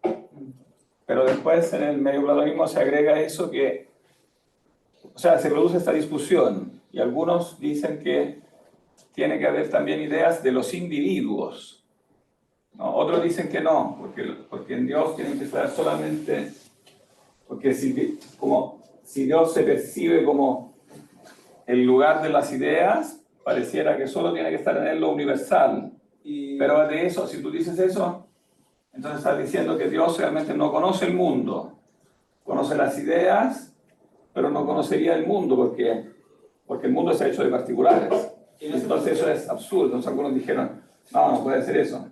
Pero después en el medioplatonismo se agrega eso que... O sea, se produce esta discusión. Y algunos dicen que tiene que haber también ideas de los individuos, ¿no? Otros dicen que no, porque en Dios tienen que estar solamente... Porque si Dios se percibe como el lugar de las ideas, pareciera que solo tiene que estar en él lo universal. Pero de eso, si tú dices eso, entonces estás diciendo que Dios realmente no conoce el mundo, conoce las ideas pero no conocería el mundo porque el mundo está hecho de particulares. Entonces eso es absurdo. Entonces algunos dijeron, no puede ser eso.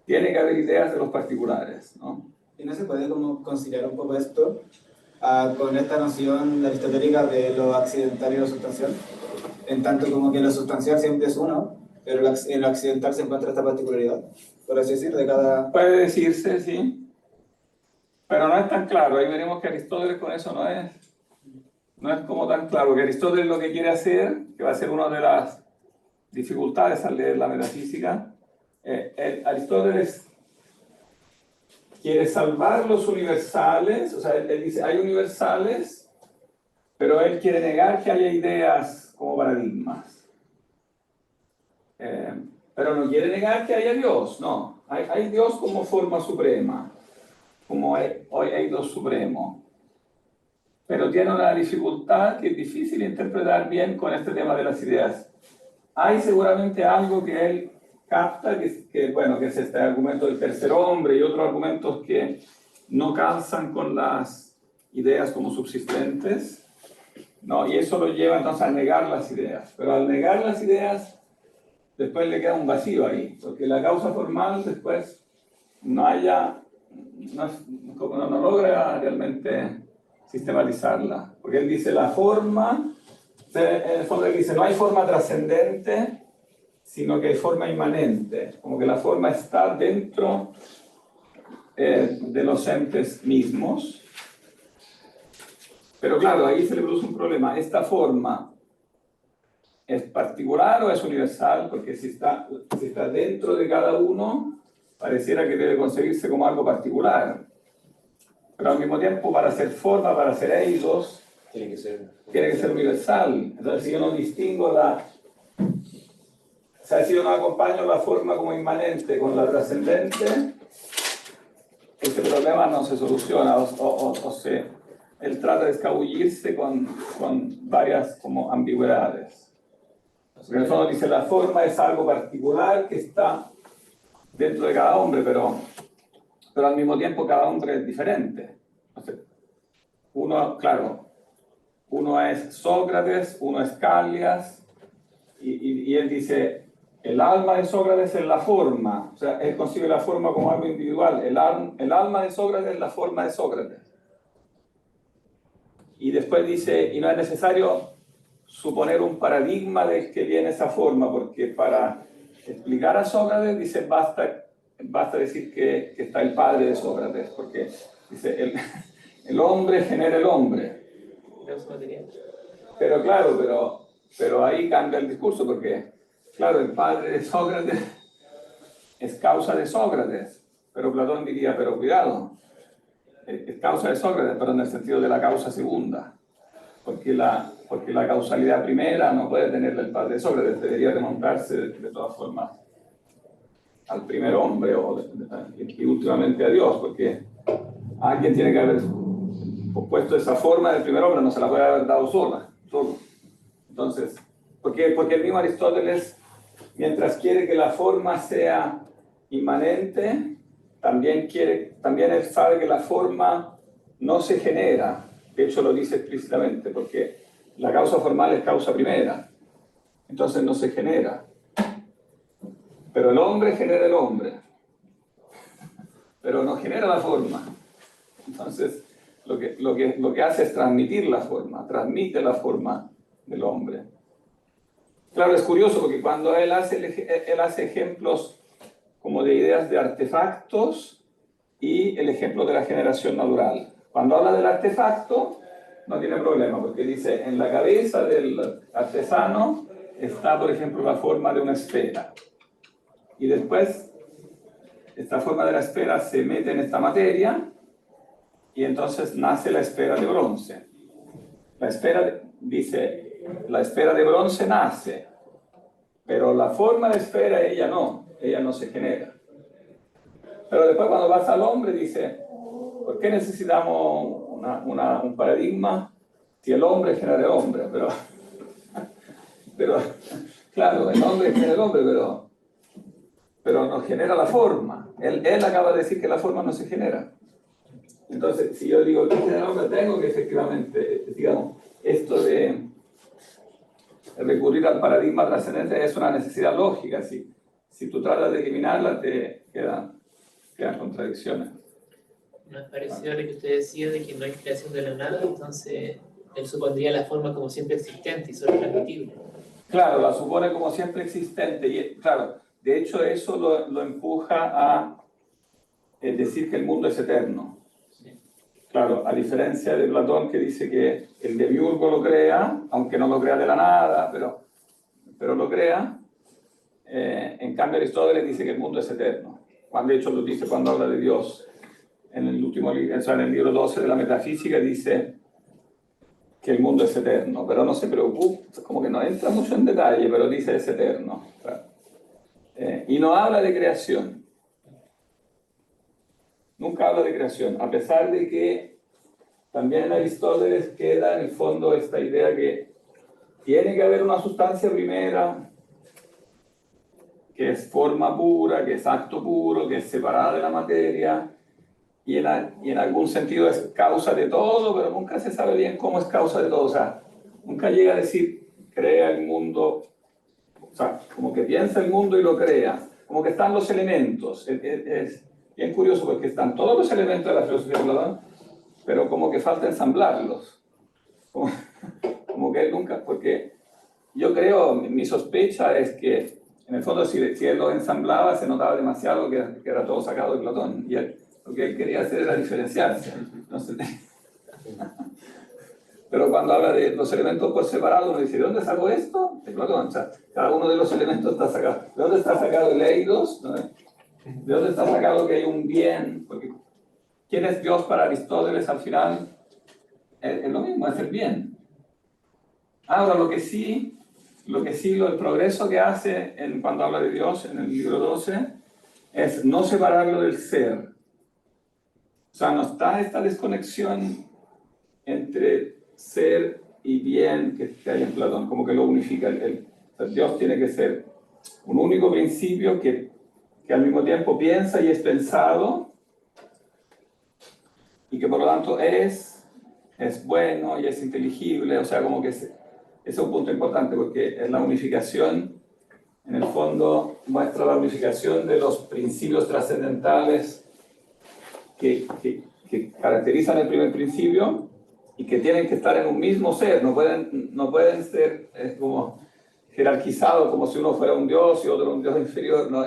Tiene que haber ideas de los particulares, ¿no? ¿Y no se puede como conciliar un poco esto con esta noción aristotélica de lo accidental y lo sustancial? En tanto como que lo sustancial siempre es uno, pero en lo accidental se encuentra esta particularidad, por así decir, de cada... Puede decirse, sí, pero no es tan claro. Ahí veremos que Aristóteles con eso no es como tan claro. Que Aristóteles lo que quiere hacer, que va a ser una de las dificultades al leer la metafísica, Aristóteles quiere salvar los universales, o sea, él dice, hay universales, pero él quiere negar que haya ideas como paradigmas. Pero no quiere negar que haya Dios, no. Hay Dios como forma suprema, como hoy hay Dios supremo. Pero tiene una dificultad que es difícil interpretar bien con este tema de las ideas. Hay seguramente algo que él capta, que es este argumento del tercer hombre y otros argumentos que no calzan con las ideas como subsistentes, ¿no? Y eso lo lleva entonces a negar las ideas. Pero al negar las ideas, después le queda un vacío ahí, porque la causa formal después no logra realmente sistematizarla. Porque él dice la forma, en el fondo él dice no hay forma trascendente, sino que hay forma inmanente, como que la forma está dentro de los entes mismos. Pero claro, ahí se le produce un problema. ¿Esta forma es particular o es universal? Porque si está dentro de cada uno, pareciera que debe concebirse como algo particular. Pero al mismo tiempo, para ser forma, para ser eidos, tiene que ser universal. Entonces, si yo no distingo o sea, si yo no acompaño la forma como inmanente con la trascendente, este problema no se soluciona, él trata de escabullirse con varias como ambigüedades. Porque en el fondo dice, la forma es algo particular que está dentro de cada hombre, pero al mismo tiempo cada hombre es diferente. Entonces, uno es Sócrates, uno es Callias, y él dice, el alma de Sócrates es la forma, o sea, él concibe la forma como algo individual, el alma de Sócrates es la forma de Sócrates. Y después dice, y no es necesario suponer un paradigma del que viene esa forma, porque para explicar a Sócrates, dice, basta decir que está el padre de Sócrates, porque dice, el hombre genera el hombre. Pero claro, pero ahí cambia el discurso, porque claro, el padre de Sócrates es causa de Sócrates, pero Platón diría, pero cuidado, es causa de Sócrates, pero en el sentido de la causa segunda, porque la causalidad primera no puede tenerla el padre de Sócrates, debería remontarse de todas formas al primer hombre y últimamente a Dios, porque alguien tiene que haber puesto esa forma del primer hombre, no se la puede haber dado solo. Entonces, porque el mismo Aristóteles, mientras quiere que la forma sea inmanente, también él sabe que la forma no se genera. De hecho, lo dice explícitamente, porque la causa formal es causa primera. Entonces no se genera. Pero el hombre genera el hombre. Pero no genera la forma. Entonces, lo que hace es transmitir la forma, transmite la forma del hombre. Claro, es curioso porque cuando él hace ejemplos como de ideas de artefactos y el ejemplo de la generación natural. Cuando habla del artefacto, no tiene problema, porque dice, en la cabeza del artesano está, por ejemplo, la forma de una esfera. Y después, esta forma de la esfera se mete en esta materia y entonces nace la esfera de bronce. La esfera de bronce nace, pero la forma de esfera ella no se genera. Pero después cuando vas al hombre dice, ¿por qué necesitamos un paradigma si el hombre genera el hombre? Pero claro, el hombre genera el hombre, pero no genera la forma. Él acaba de decir que la forma no se genera. Entonces, si yo digo origen del hombre, tengo que efectivamente, digamos, esto de recurrir al paradigma trascendente es una necesidad lógica. Si tú tratas de eliminarla, te quedan contradicciones. ¿No es parecido a lo que usted decía de que no hay creación de la nada? Entonces, él supondría la forma como siempre existente y solo transmitible. Claro, la supone como siempre existente. Y claro, de hecho eso lo empuja a decir que el mundo es eterno. Claro, a diferencia de Platón, que dice que el demiurgo lo crea, aunque no lo crea de la nada, pero lo crea. En cambio, Aristóteles dice que el mundo es eterno. De hecho, lo dice cuando habla de Dios. En el último, o sea, en el libro 12 de la Metafísica dice que el mundo es eterno, pero no se preocupa, como que no entra mucho en detalle, pero dice es eterno. Claro. Y no habla de creación. Nunca habla de creación, a pesar de que también en Aristóteles queda en el fondo esta idea que tiene que haber una sustancia primera, que es forma pura, que es acto puro, que es separada de la materia, y en algún sentido es causa de todo, pero nunca se sabe bien cómo es causa de todo. O sea, nunca llega a decir, crea el mundo, o sea, como que piensa el mundo y lo crea, como que están los elementos. Es bien curioso porque están todos los elementos de la filosofía de Platón, pero como que falta ensamblarlos. Como que él nunca, porque yo creo, mi sospecha es que en el fondo si él lo ensamblaba se notaba demasiado que era todo sacado de Platón, y lo que él quería hacer era diferenciarse. No sé. Pero cuando habla de los elementos por separado, uno dice, ¿de dónde sacó esto? De Platón. O sea, cada uno de los elementos está sacado. ¿De dónde está sacado el eidos? ¿No? ¿De dónde está sacado que hay un bien? Porque ¿quién es Dios para Aristóteles al final? Es lo mismo, es el bien. Ahora, lo que sí, el progreso que hace cuando habla de Dios en el libro 12 es no separarlo del ser. O sea, no está esta desconexión entre ser y bien que hay en Platón, como que lo unifica. O sea, Dios tiene que ser un único principio que al mismo tiempo piensa y es pensado, y que por lo tanto es bueno y es inteligible. O sea, como que ese es un punto importante, porque es la unificación, en el fondo, muestra la unificación de los principios trascendentales que caracterizan el primer principio y que tienen que estar en un mismo ser, no pueden ser como jerarquizados, como si uno fuera un dios y otro un dios inferior. No,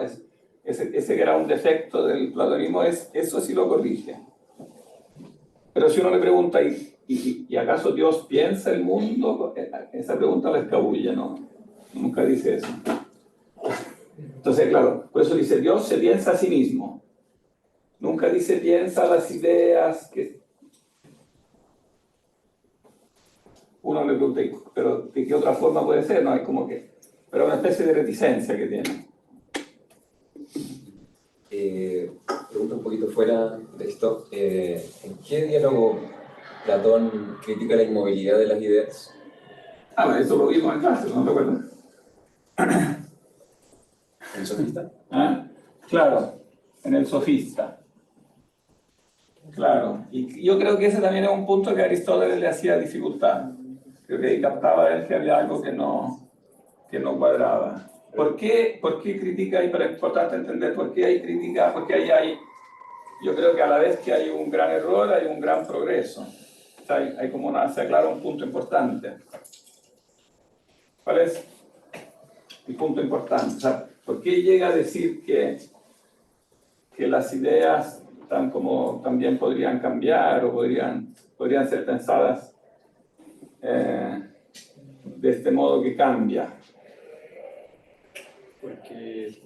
ese que era un defecto del platonismo, eso sí lo corrige. Pero si uno le pregunta, ¿y acaso Dios piensa el mundo? Esa pregunta la escabulla, ¿no? Nunca dice eso. Entonces, claro, por eso dice, Dios se piensa a sí mismo. Nunca dice piensa las ideas que... Uno le pregunta, ¿pero de qué otra forma puede ser? No, hay como que... Pero una especie de reticencia que tiene. Pregunta un poquito fuera de esto. ¿En qué diálogo Platón critica la inmovilidad de las ideas? Bueno, eso lo vimos en clase, ¿no recuerdo? ¿En el sofista? ¿Ah? Claro, en el sofista. Claro, y yo creo que ese también es un punto que a Aristóteles le hacía dificultad. Creo que captaba él que había algo que no cuadraba. ¿Por qué critica? Y pero es importante entender por qué hay crítica, porque ahí hay, yo creo que a la vez que hay un gran error, hay un gran progreso. O sea, hay como se aclara un punto importante. ¿Cuál es el punto importante? O sea, ¿por qué llega a decir que las ideas también podrían cambiar o podrían ser pensadas de este modo que cambia? Porque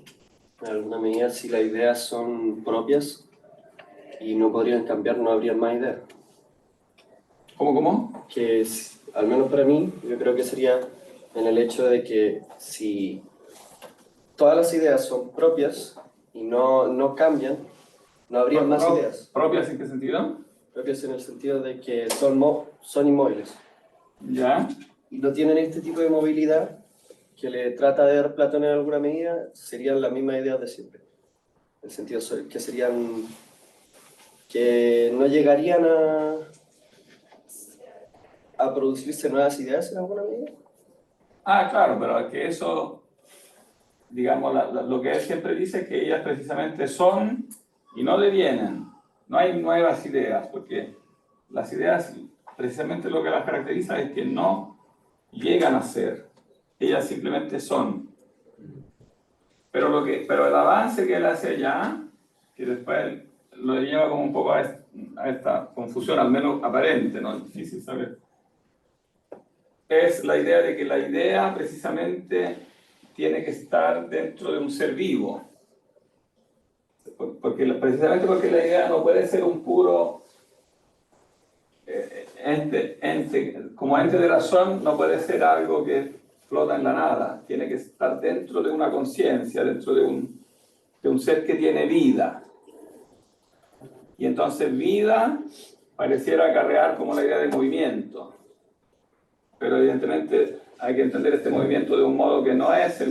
en alguna medida si las ideas son propias y no podrían cambiar, no habría más ideas. ¿Cómo? Que al menos para mí, yo creo que sería en el hecho de que si todas las ideas son propias y no cambian, no habría más ideas. ¿Propias en qué sentido? Propias en el sentido de que son inmóviles. Ya. Y no tienen este tipo de movilidad que le trata de dar Platón en alguna medida, serían las mismas ideas de siempre. En el sentido que serían que no llegarían a producirse nuevas ideas en alguna medida. Ah, claro, pero que eso, digamos, lo que él siempre dice es que ellas precisamente son y no devienen. No hay nuevas ideas, porque las ideas, precisamente lo que las caracteriza es que no llegan a ser. Ellas simplemente son. Pero el avance que él hace allá, que después lo lleva como un poco a esta confusión, al menos aparente, ¿no? Es difícil saber. Es la idea de que la idea precisamente tiene que estar dentro de un ser vivo. Precisamente porque la idea no puede ser un puro como ente de razón, no puede ser algo que flota en la nada. Tiene que estar dentro de una conciencia, dentro de un ser que tiene vida. Y entonces vida pareciera acarrear como la idea de movimiento. Pero evidentemente hay que entender este movimiento de un modo que no es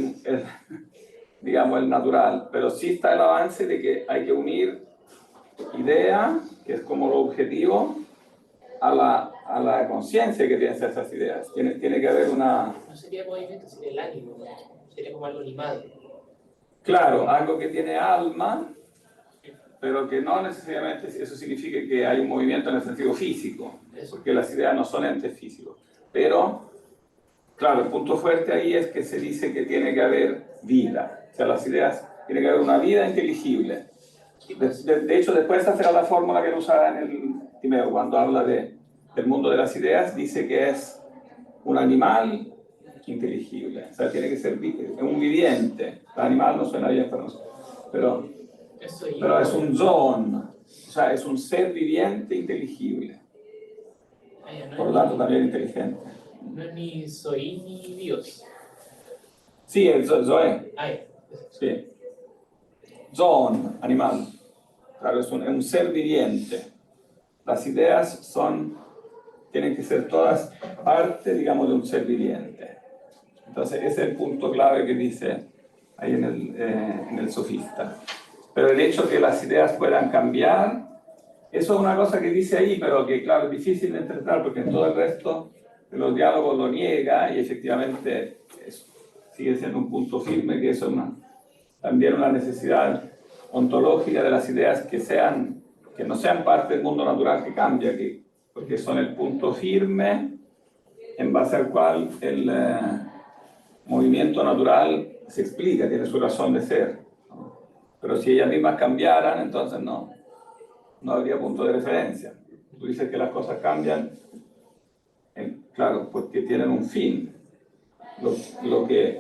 digamos, el natural. Pero sí está el avance de que hay que unir idea, que es como lo objetivo, a la conciencia que tienen esas ideas. Tiene que haber una... No sería movimiento, sería el ánimo, sería como algo animado. Claro, algo que tiene alma, pero que no necesariamente eso significa que hay un movimiento en el sentido físico, porque las ideas no son entes físicos. Pero, claro, el punto fuerte ahí es que se dice que tiene que haber vida. O sea, las ideas, tiene que haber una vida inteligible. De hecho, después esa será la fórmula que él usará en el Timeo, cuando habla del mundo de las ideas, dice que es un animal inteligible. O sea, tiene que ser un viviente. El animal no suena bien para nosotros, pero es un zone. O sea, es un ser viviente inteligible. Por lo tanto, también inteligente. No es ni soy ni Dios. Sí, el zoe. Sí. Zone, animal. Claro, es un ser viviente. Las ideas tienen que ser todas parte, digamos, de un ser viviente. Entonces, ese es el punto clave que dice ahí en el sofista. Pero el hecho de que las ideas puedan cambiar, eso es una cosa que dice ahí, pero que, claro, es difícil de interpretar porque en todo el resto de los diálogos lo niega y efectivamente sigue siendo un punto firme que eso es también una necesidad ontológica de las ideas que no sean parte del mundo natural que cambia, porque son el punto firme en base al cual el movimiento natural se explica, tiene su razón de ser. Pero si ellas mismas cambiaran, entonces no habría punto de referencia. Tú dices que las cosas cambian, claro, porque tienen un fin. Lo que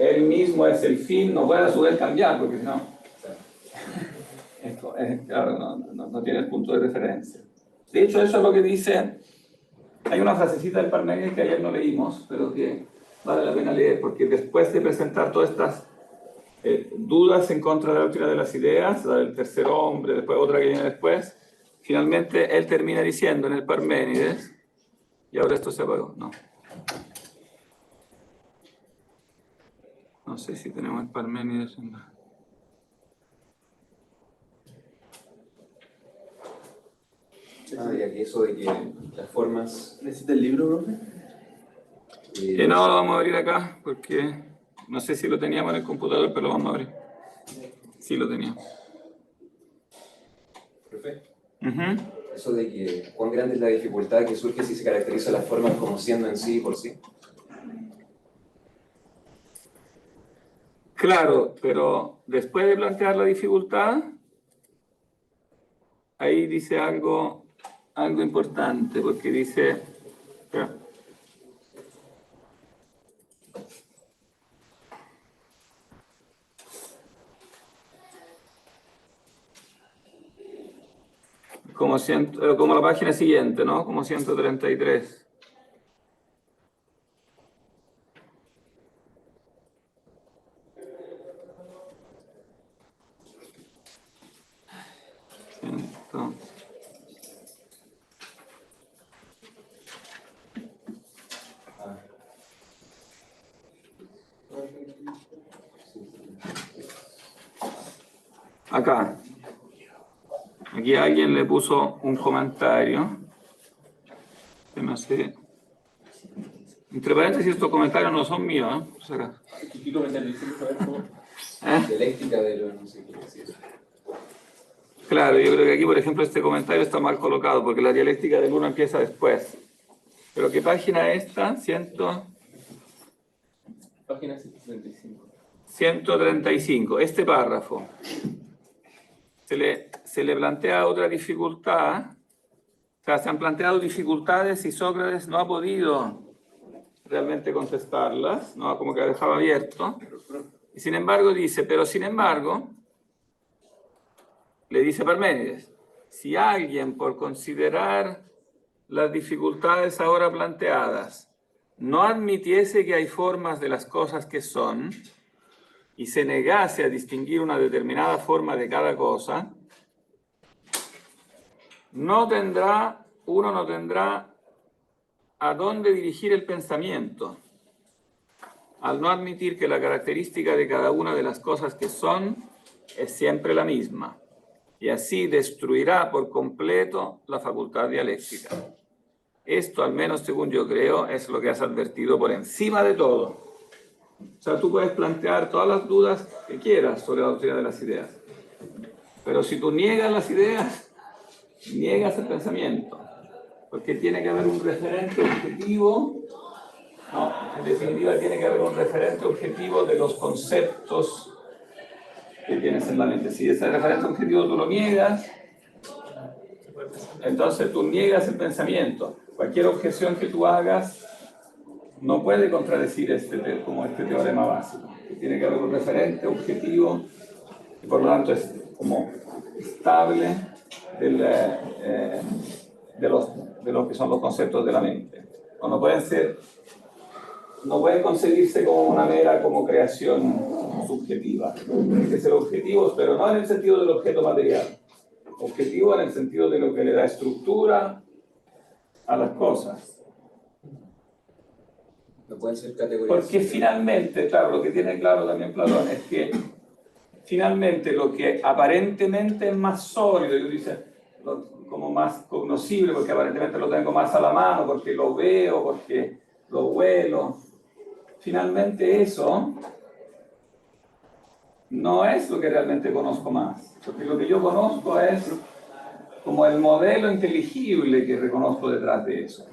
él mismo es el fin no puede a su vez cambiar, porque si no, claro, no tiene el punto de referencia. De hecho, eso es lo que dice, hay una frasecita del Parménides que ayer no leímos, pero que vale la pena leer, porque después de presentar todas estas dudas en contra de la doctrina de las ideas, la del tercer hombre, después otra que viene después, finalmente él termina diciendo en el Parménides, y ahora esto se apagó, no sé si tenemos el Parménides en la... Diría que eso de que las formas... ¿Necesita el libro, profe? No, lo vamos a abrir acá, porque no sé si lo teníamos en el computador, pero lo vamos a abrir. Sí lo teníamos. Profe, Uh-huh. eso de que cuán grande es la dificultad que surge si se caracteriza las formas como siendo en sí y por sí. Claro, pero después de plantear la dificultad, ahí dice algo importante, porque dice... Como la página siguiente, ¿no? Como 133. Acá. Aquí alguien le puso un comentario. Que no sé. Entre paréntesis, estos comentarios no son míos, ¿eh? O sea, ¿Qué comentario hiciste? A ver, ¿cómo? Dialéctica de lo no sé qué decir. claro, yo creo que aquí, por ejemplo, este comentario está mal colocado, porque la dialéctica del uno empieza después. Pero ¿qué página es esta? Página 135. 135. Este párrafo. Se le plantea otra dificultad. O sea, se han planteado dificultades y Sócrates no ha podido realmente contestarlas, ¿no? Como que ha dejado abierto. Y sin embargo dice, pero sin embargo, le dice Parménides, si alguien por considerar las dificultades ahora planteadas no admitiese que hay formas de las cosas que son y se negase a distinguir una determinada forma de cada cosa, uno no tendrá a dónde dirigir el pensamiento, al no admitir que la característica de cada una de las cosas que son es siempre la misma, y así destruirá por completo la facultad dialéctica. Esto, al menos según yo creo, es lo que has advertido por encima de todo. O sea, tú puedes plantear todas las dudas que quieras sobre la doctrina de las ideas, pero si tú niegas las ideas, niegas el pensamiento, porque tiene que haber un referente objetivo, ¿no? En definitiva, tiene que haber un referente objetivo de los conceptos que tienes en la mente. Si ese referente objetivo tú lo niegas, entonces tú niegas el pensamiento. Cualquier objeción que tú hagas no puede contradecir este teorema básico. Tiene que haber un referente objetivo y por lo tanto es como estable de lo que son los conceptos de la mente. No pueden concebirse como una mera como creación subjetiva. Tienen que ser objetivos, pero no en el sentido del objeto material. Objetivo en el sentido de lo que le da estructura a las cosas. No pueden ser categorías. Porque finalmente, claro, lo que tiene claro también Platón es que finalmente lo que aparentemente es más sólido, yo dice, como más cognoscible, porque aparentemente lo tengo más a la mano, porque lo veo, porque lo huelo, finalmente eso no es lo que realmente conozco más, porque lo que yo conozco es como el modelo inteligible que reconozco detrás de eso.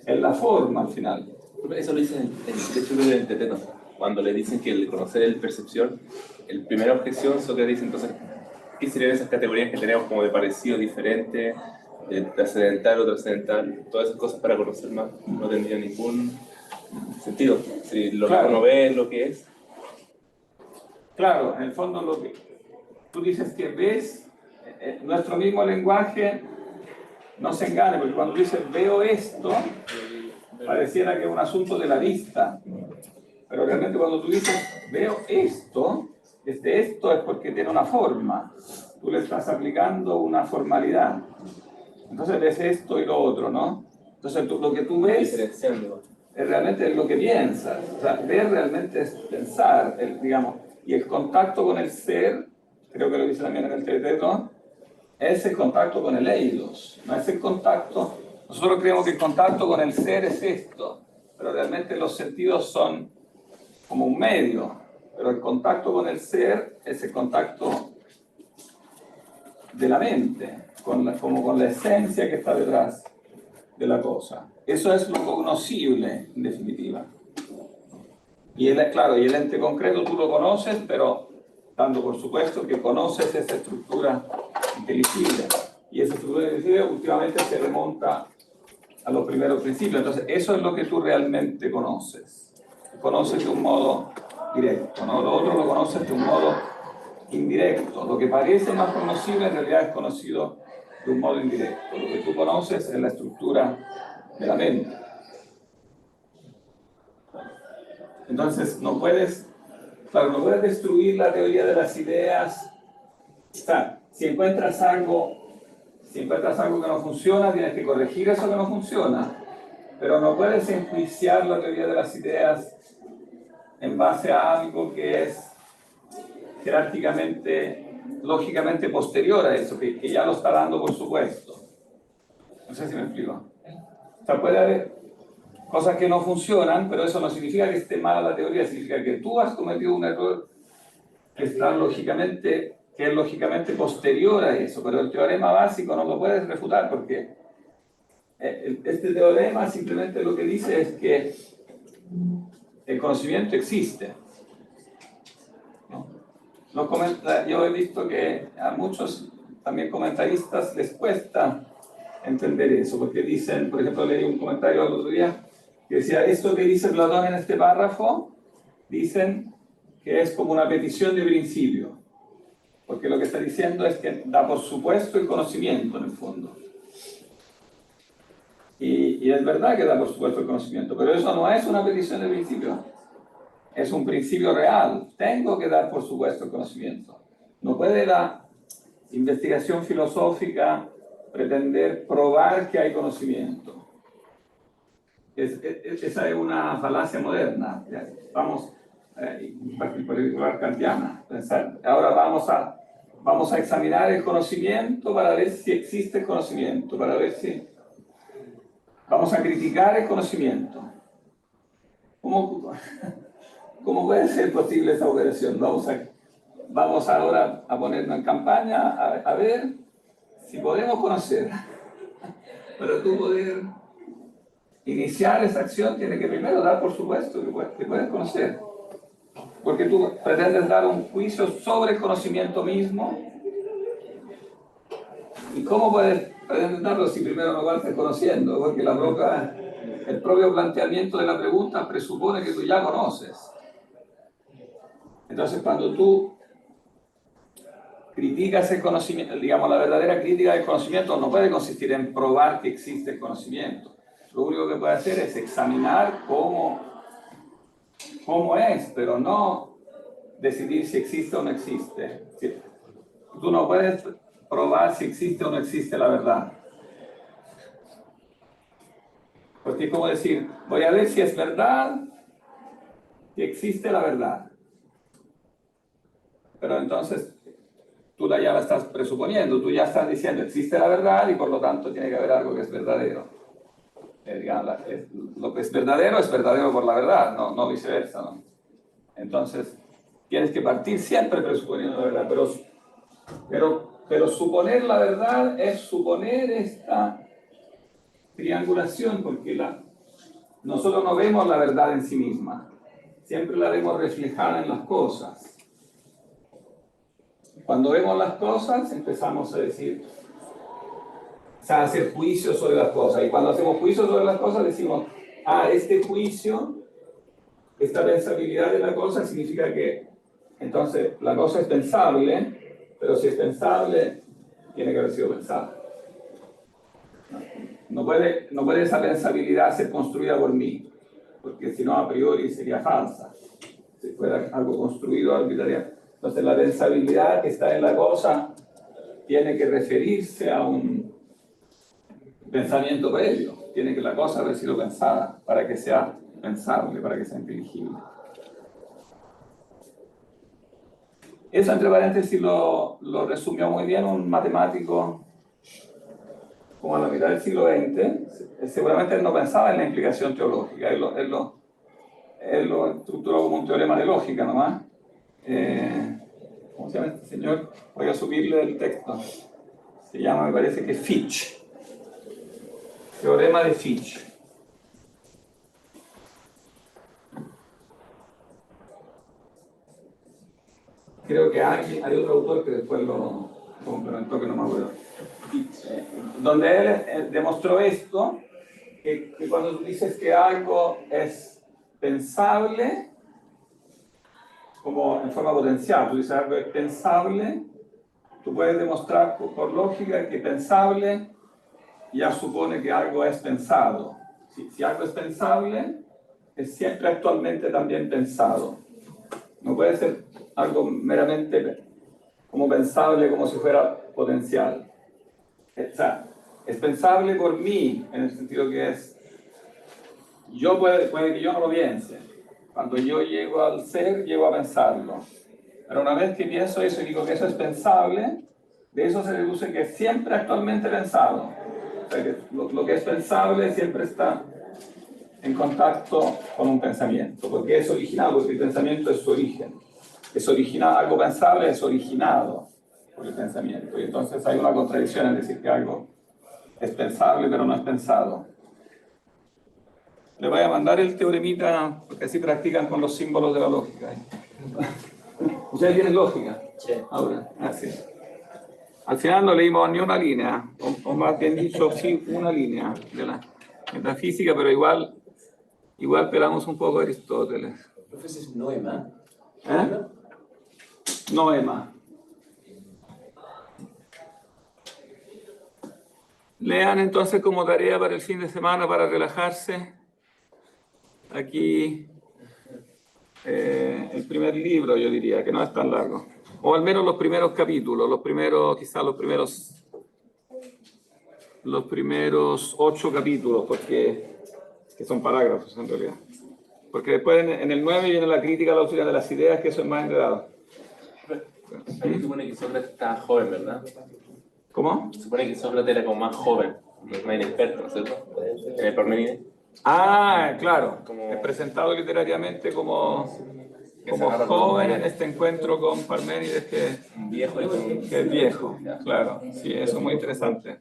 Es la forma al final. Eso lo dicen en el Teteto, cuando le dicen que el conocer es percepción, el primera objeción, Sócrates dice entonces, ¿qué serían esas categorías que tenemos como de parecido, diferente, de trascendental o trascendental? Todas esas cosas para conocer más no tendría ningún sentido. Si lo Claro. que uno ve es lo que es. Claro, en el fondo lo que tú dices que ves, nuestro mismo lenguaje no se engaña, porque cuando dices veo esto, pareciera que es un asunto de la vista, pero realmente cuando tú dices veo esto, esto es porque tiene una forma, tú le estás aplicando una formalidad, entonces ves esto y lo otro, ¿no? Entonces lo que tú ves Diferenciando. es realmente lo que piensas, o sea, ver realmente es pensar, digamos, y el contacto con el ser, creo que lo dice también en el Teteto, es el contacto con el eidos, no es el contacto. Nosotros creemos que el contacto con el ser es esto, pero realmente los sentidos son como un medio, pero el contacto con el ser es el contacto de la mente, como con la esencia que está detrás de la cosa. Eso es lo cognoscible, en definitiva. Y claro, y el ente concreto tú lo conoces, pero dando por supuesto que conoces esa estructura inteligible. Y esa estructura inteligible últimamente se remonta a los primeros principios. Entonces, eso es lo que tú realmente conoces. Conoces de un modo directo, ¿no? Lo otro lo conoces de un modo indirecto. Lo que parece más conocible en realidad es conocido de un modo indirecto. Lo que tú conoces es la estructura de la mente. Entonces, no puedes destruir la teoría de las ideas. O sea, si encuentras algo que no funciona, tienes que corregir eso que no funciona. Pero no puedes enjuiciar la teoría de las ideas en base a algo que es jerárquicamente lógicamente posterior a eso, que ya lo está dando por supuesto. No sé si me explico. O sea, puede haber cosas que no funcionan, pero eso no significa que esté mala la teoría, significa que tú has cometido un error que es lógicamente posterior a eso, pero el teorema básico no lo puedes refutar porque este teorema simplemente lo que dice es que el conocimiento existe. Yo he visto que a muchos también comentaristas les cuesta entender eso, porque dicen, por ejemplo, leí un comentario el otro día que decía, esto que dice Platón en este párrafo, dicen que es como una petición de principio, porque lo que está diciendo es que da por supuesto el conocimiento en el fondo. Y es verdad que da por supuesto el conocimiento, pero eso no es una petición de principio, es un principio real. Tengo que dar por supuesto el conocimiento. No puede la investigación filosófica pretender probar que hay conocimiento. Esa es una falacia moderna. Vamos, en particular kantiana, pensar. Ahora vamos a examinar el conocimiento para ver si existe el conocimiento, para ver si... Vamos a criticar el conocimiento. ¿Cómo puede ser posible esa operación? Vamos ahora a ponernos en campaña a ver si podemos conocer. Para tú poder iniciar esa acción, tienes que primero dar por supuesto que puedes conocer. Porque tú pretendes dar un juicio sobre el conocimiento mismo. ¿Y cómo puedes darlo si primero no vas conociendo? Porque el propio planteamiento de la pregunta presupone que tú ya conoces. Entonces, cuando tú criticas el conocimiento, digamos, la verdadera crítica del conocimiento no puede consistir en probar que existe el conocimiento. Lo único que puede hacer es examinar cómo es, pero no decidir si existe o no existe. Tú no puedes probar si existe o no existe la verdad. Porque es como decir, voy a ver si es verdad que existe la verdad. Pero entonces tú ya la estás presuponiendo, tú ya estás diciendo existe la verdad y por lo tanto tiene que haber algo que es verdadero. Digamos, lo que es verdadero por la verdad, no viceversa, ¿no? Entonces tienes que partir siempre presuponiendo la verdad, pero suponer la verdad es suponer esta triangulación, porque nosotros no vemos la verdad en sí misma, siempre la vemos reflejada en las cosas. Cuando vemos las cosas empezamos a decir, o sea, a hacer juicios sobre las cosas, y cuando hacemos juicios sobre las cosas decimos, este juicio, esta pensabilidad de la cosa significa que entonces la cosa es pensable, pero si es pensable tiene que haber sido pensada. No puede esa pensabilidad ser construida por mí, porque si no a priori sería falsa. Si fuera algo construido arbitrariamente. Entonces la pensabilidad que está en la cosa tiene que referirse a un pensamiento previo. Tiene que la cosa haber sido pensada para que sea pensable, para que sea inteligible. Eso, entre paréntesis, lo resumió muy bien un matemático como a la mitad del siglo XX. Seguramente él no pensaba en la implicación teológica, él lo estructuró como un teorema de lógica nomás. ¿Cómo se llama este señor? Voy a subirle el texto. Se llama, me parece que Fitch. Teorema de Fitch. Creo que hay otro autor que después lo complementó, que no me acuerdo. Donde él demostró esto, que cuando tú dices que algo es pensable, como en forma potencial, tú dices algo es pensable, tú puedes demostrar por lógica que pensable ya supone que algo es pensado. Si algo es pensable, es siempre actualmente también pensado. No puede ser algo meramente como pensable, como si fuera potencial. O sea, es pensable por mí, en el sentido que es, puede que yo no lo piense. Cuando yo llego al ser, llego a pensarlo. Pero una vez que pienso eso y digo que eso es pensable, de eso se deduce que es siempre actualmente pensado. O sea, que lo que es pensable siempre está en contacto con un pensamiento, porque es originado, porque el pensamiento es su origen. Es originado, algo pensable es originado por el pensamiento. Y entonces hay una contradicción en decir que algo es pensable pero no es pensado. Le voy a mandar el teoremita, porque así practican con los símbolos de la lógica. ¿Ustedes tienen lógica? Sí. Ahora, así. Al final no leímos ni una línea, o más bien dicho, sí, una línea de la metafísica, pero igual pelamos un poco a Aristóteles. Profesor, es noema. ¿Eh? Noema. Lean entonces como tarea para el fin de semana, para relajarse, aquí el primer libro, yo diría, que no es tan largo. O al menos los primeros capítulos, quizás los primeros 8 capítulos, porque que son parágrafos en realidad. Porque después en el 9 viene la crítica a la doctrina de las ideas, que eso es más enredado. Ahí supone que Sócrates estaba joven, ¿verdad? ¿Cómo? Supone que Sócrates era como más joven, más inexperto, ¿no es cierto? En el Parménides. Ah, claro. Como- Es presentado literariamente como Que se agarra con joven un- en este encuentro con Parménides Un viejo y con un... que es viejo. Claro, sí, eso es muy interesante.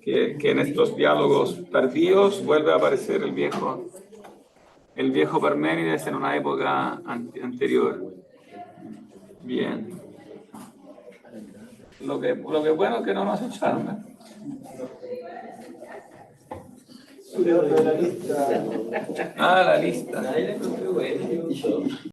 Que en estos diálogos tardíos vuelve a aparecer el viejo Parménides en una época anterior. Bien. Lo que bueno es que no nos echaron, ¿eh? De la lista. Ah, la lista. Ahí la encontré, bueno.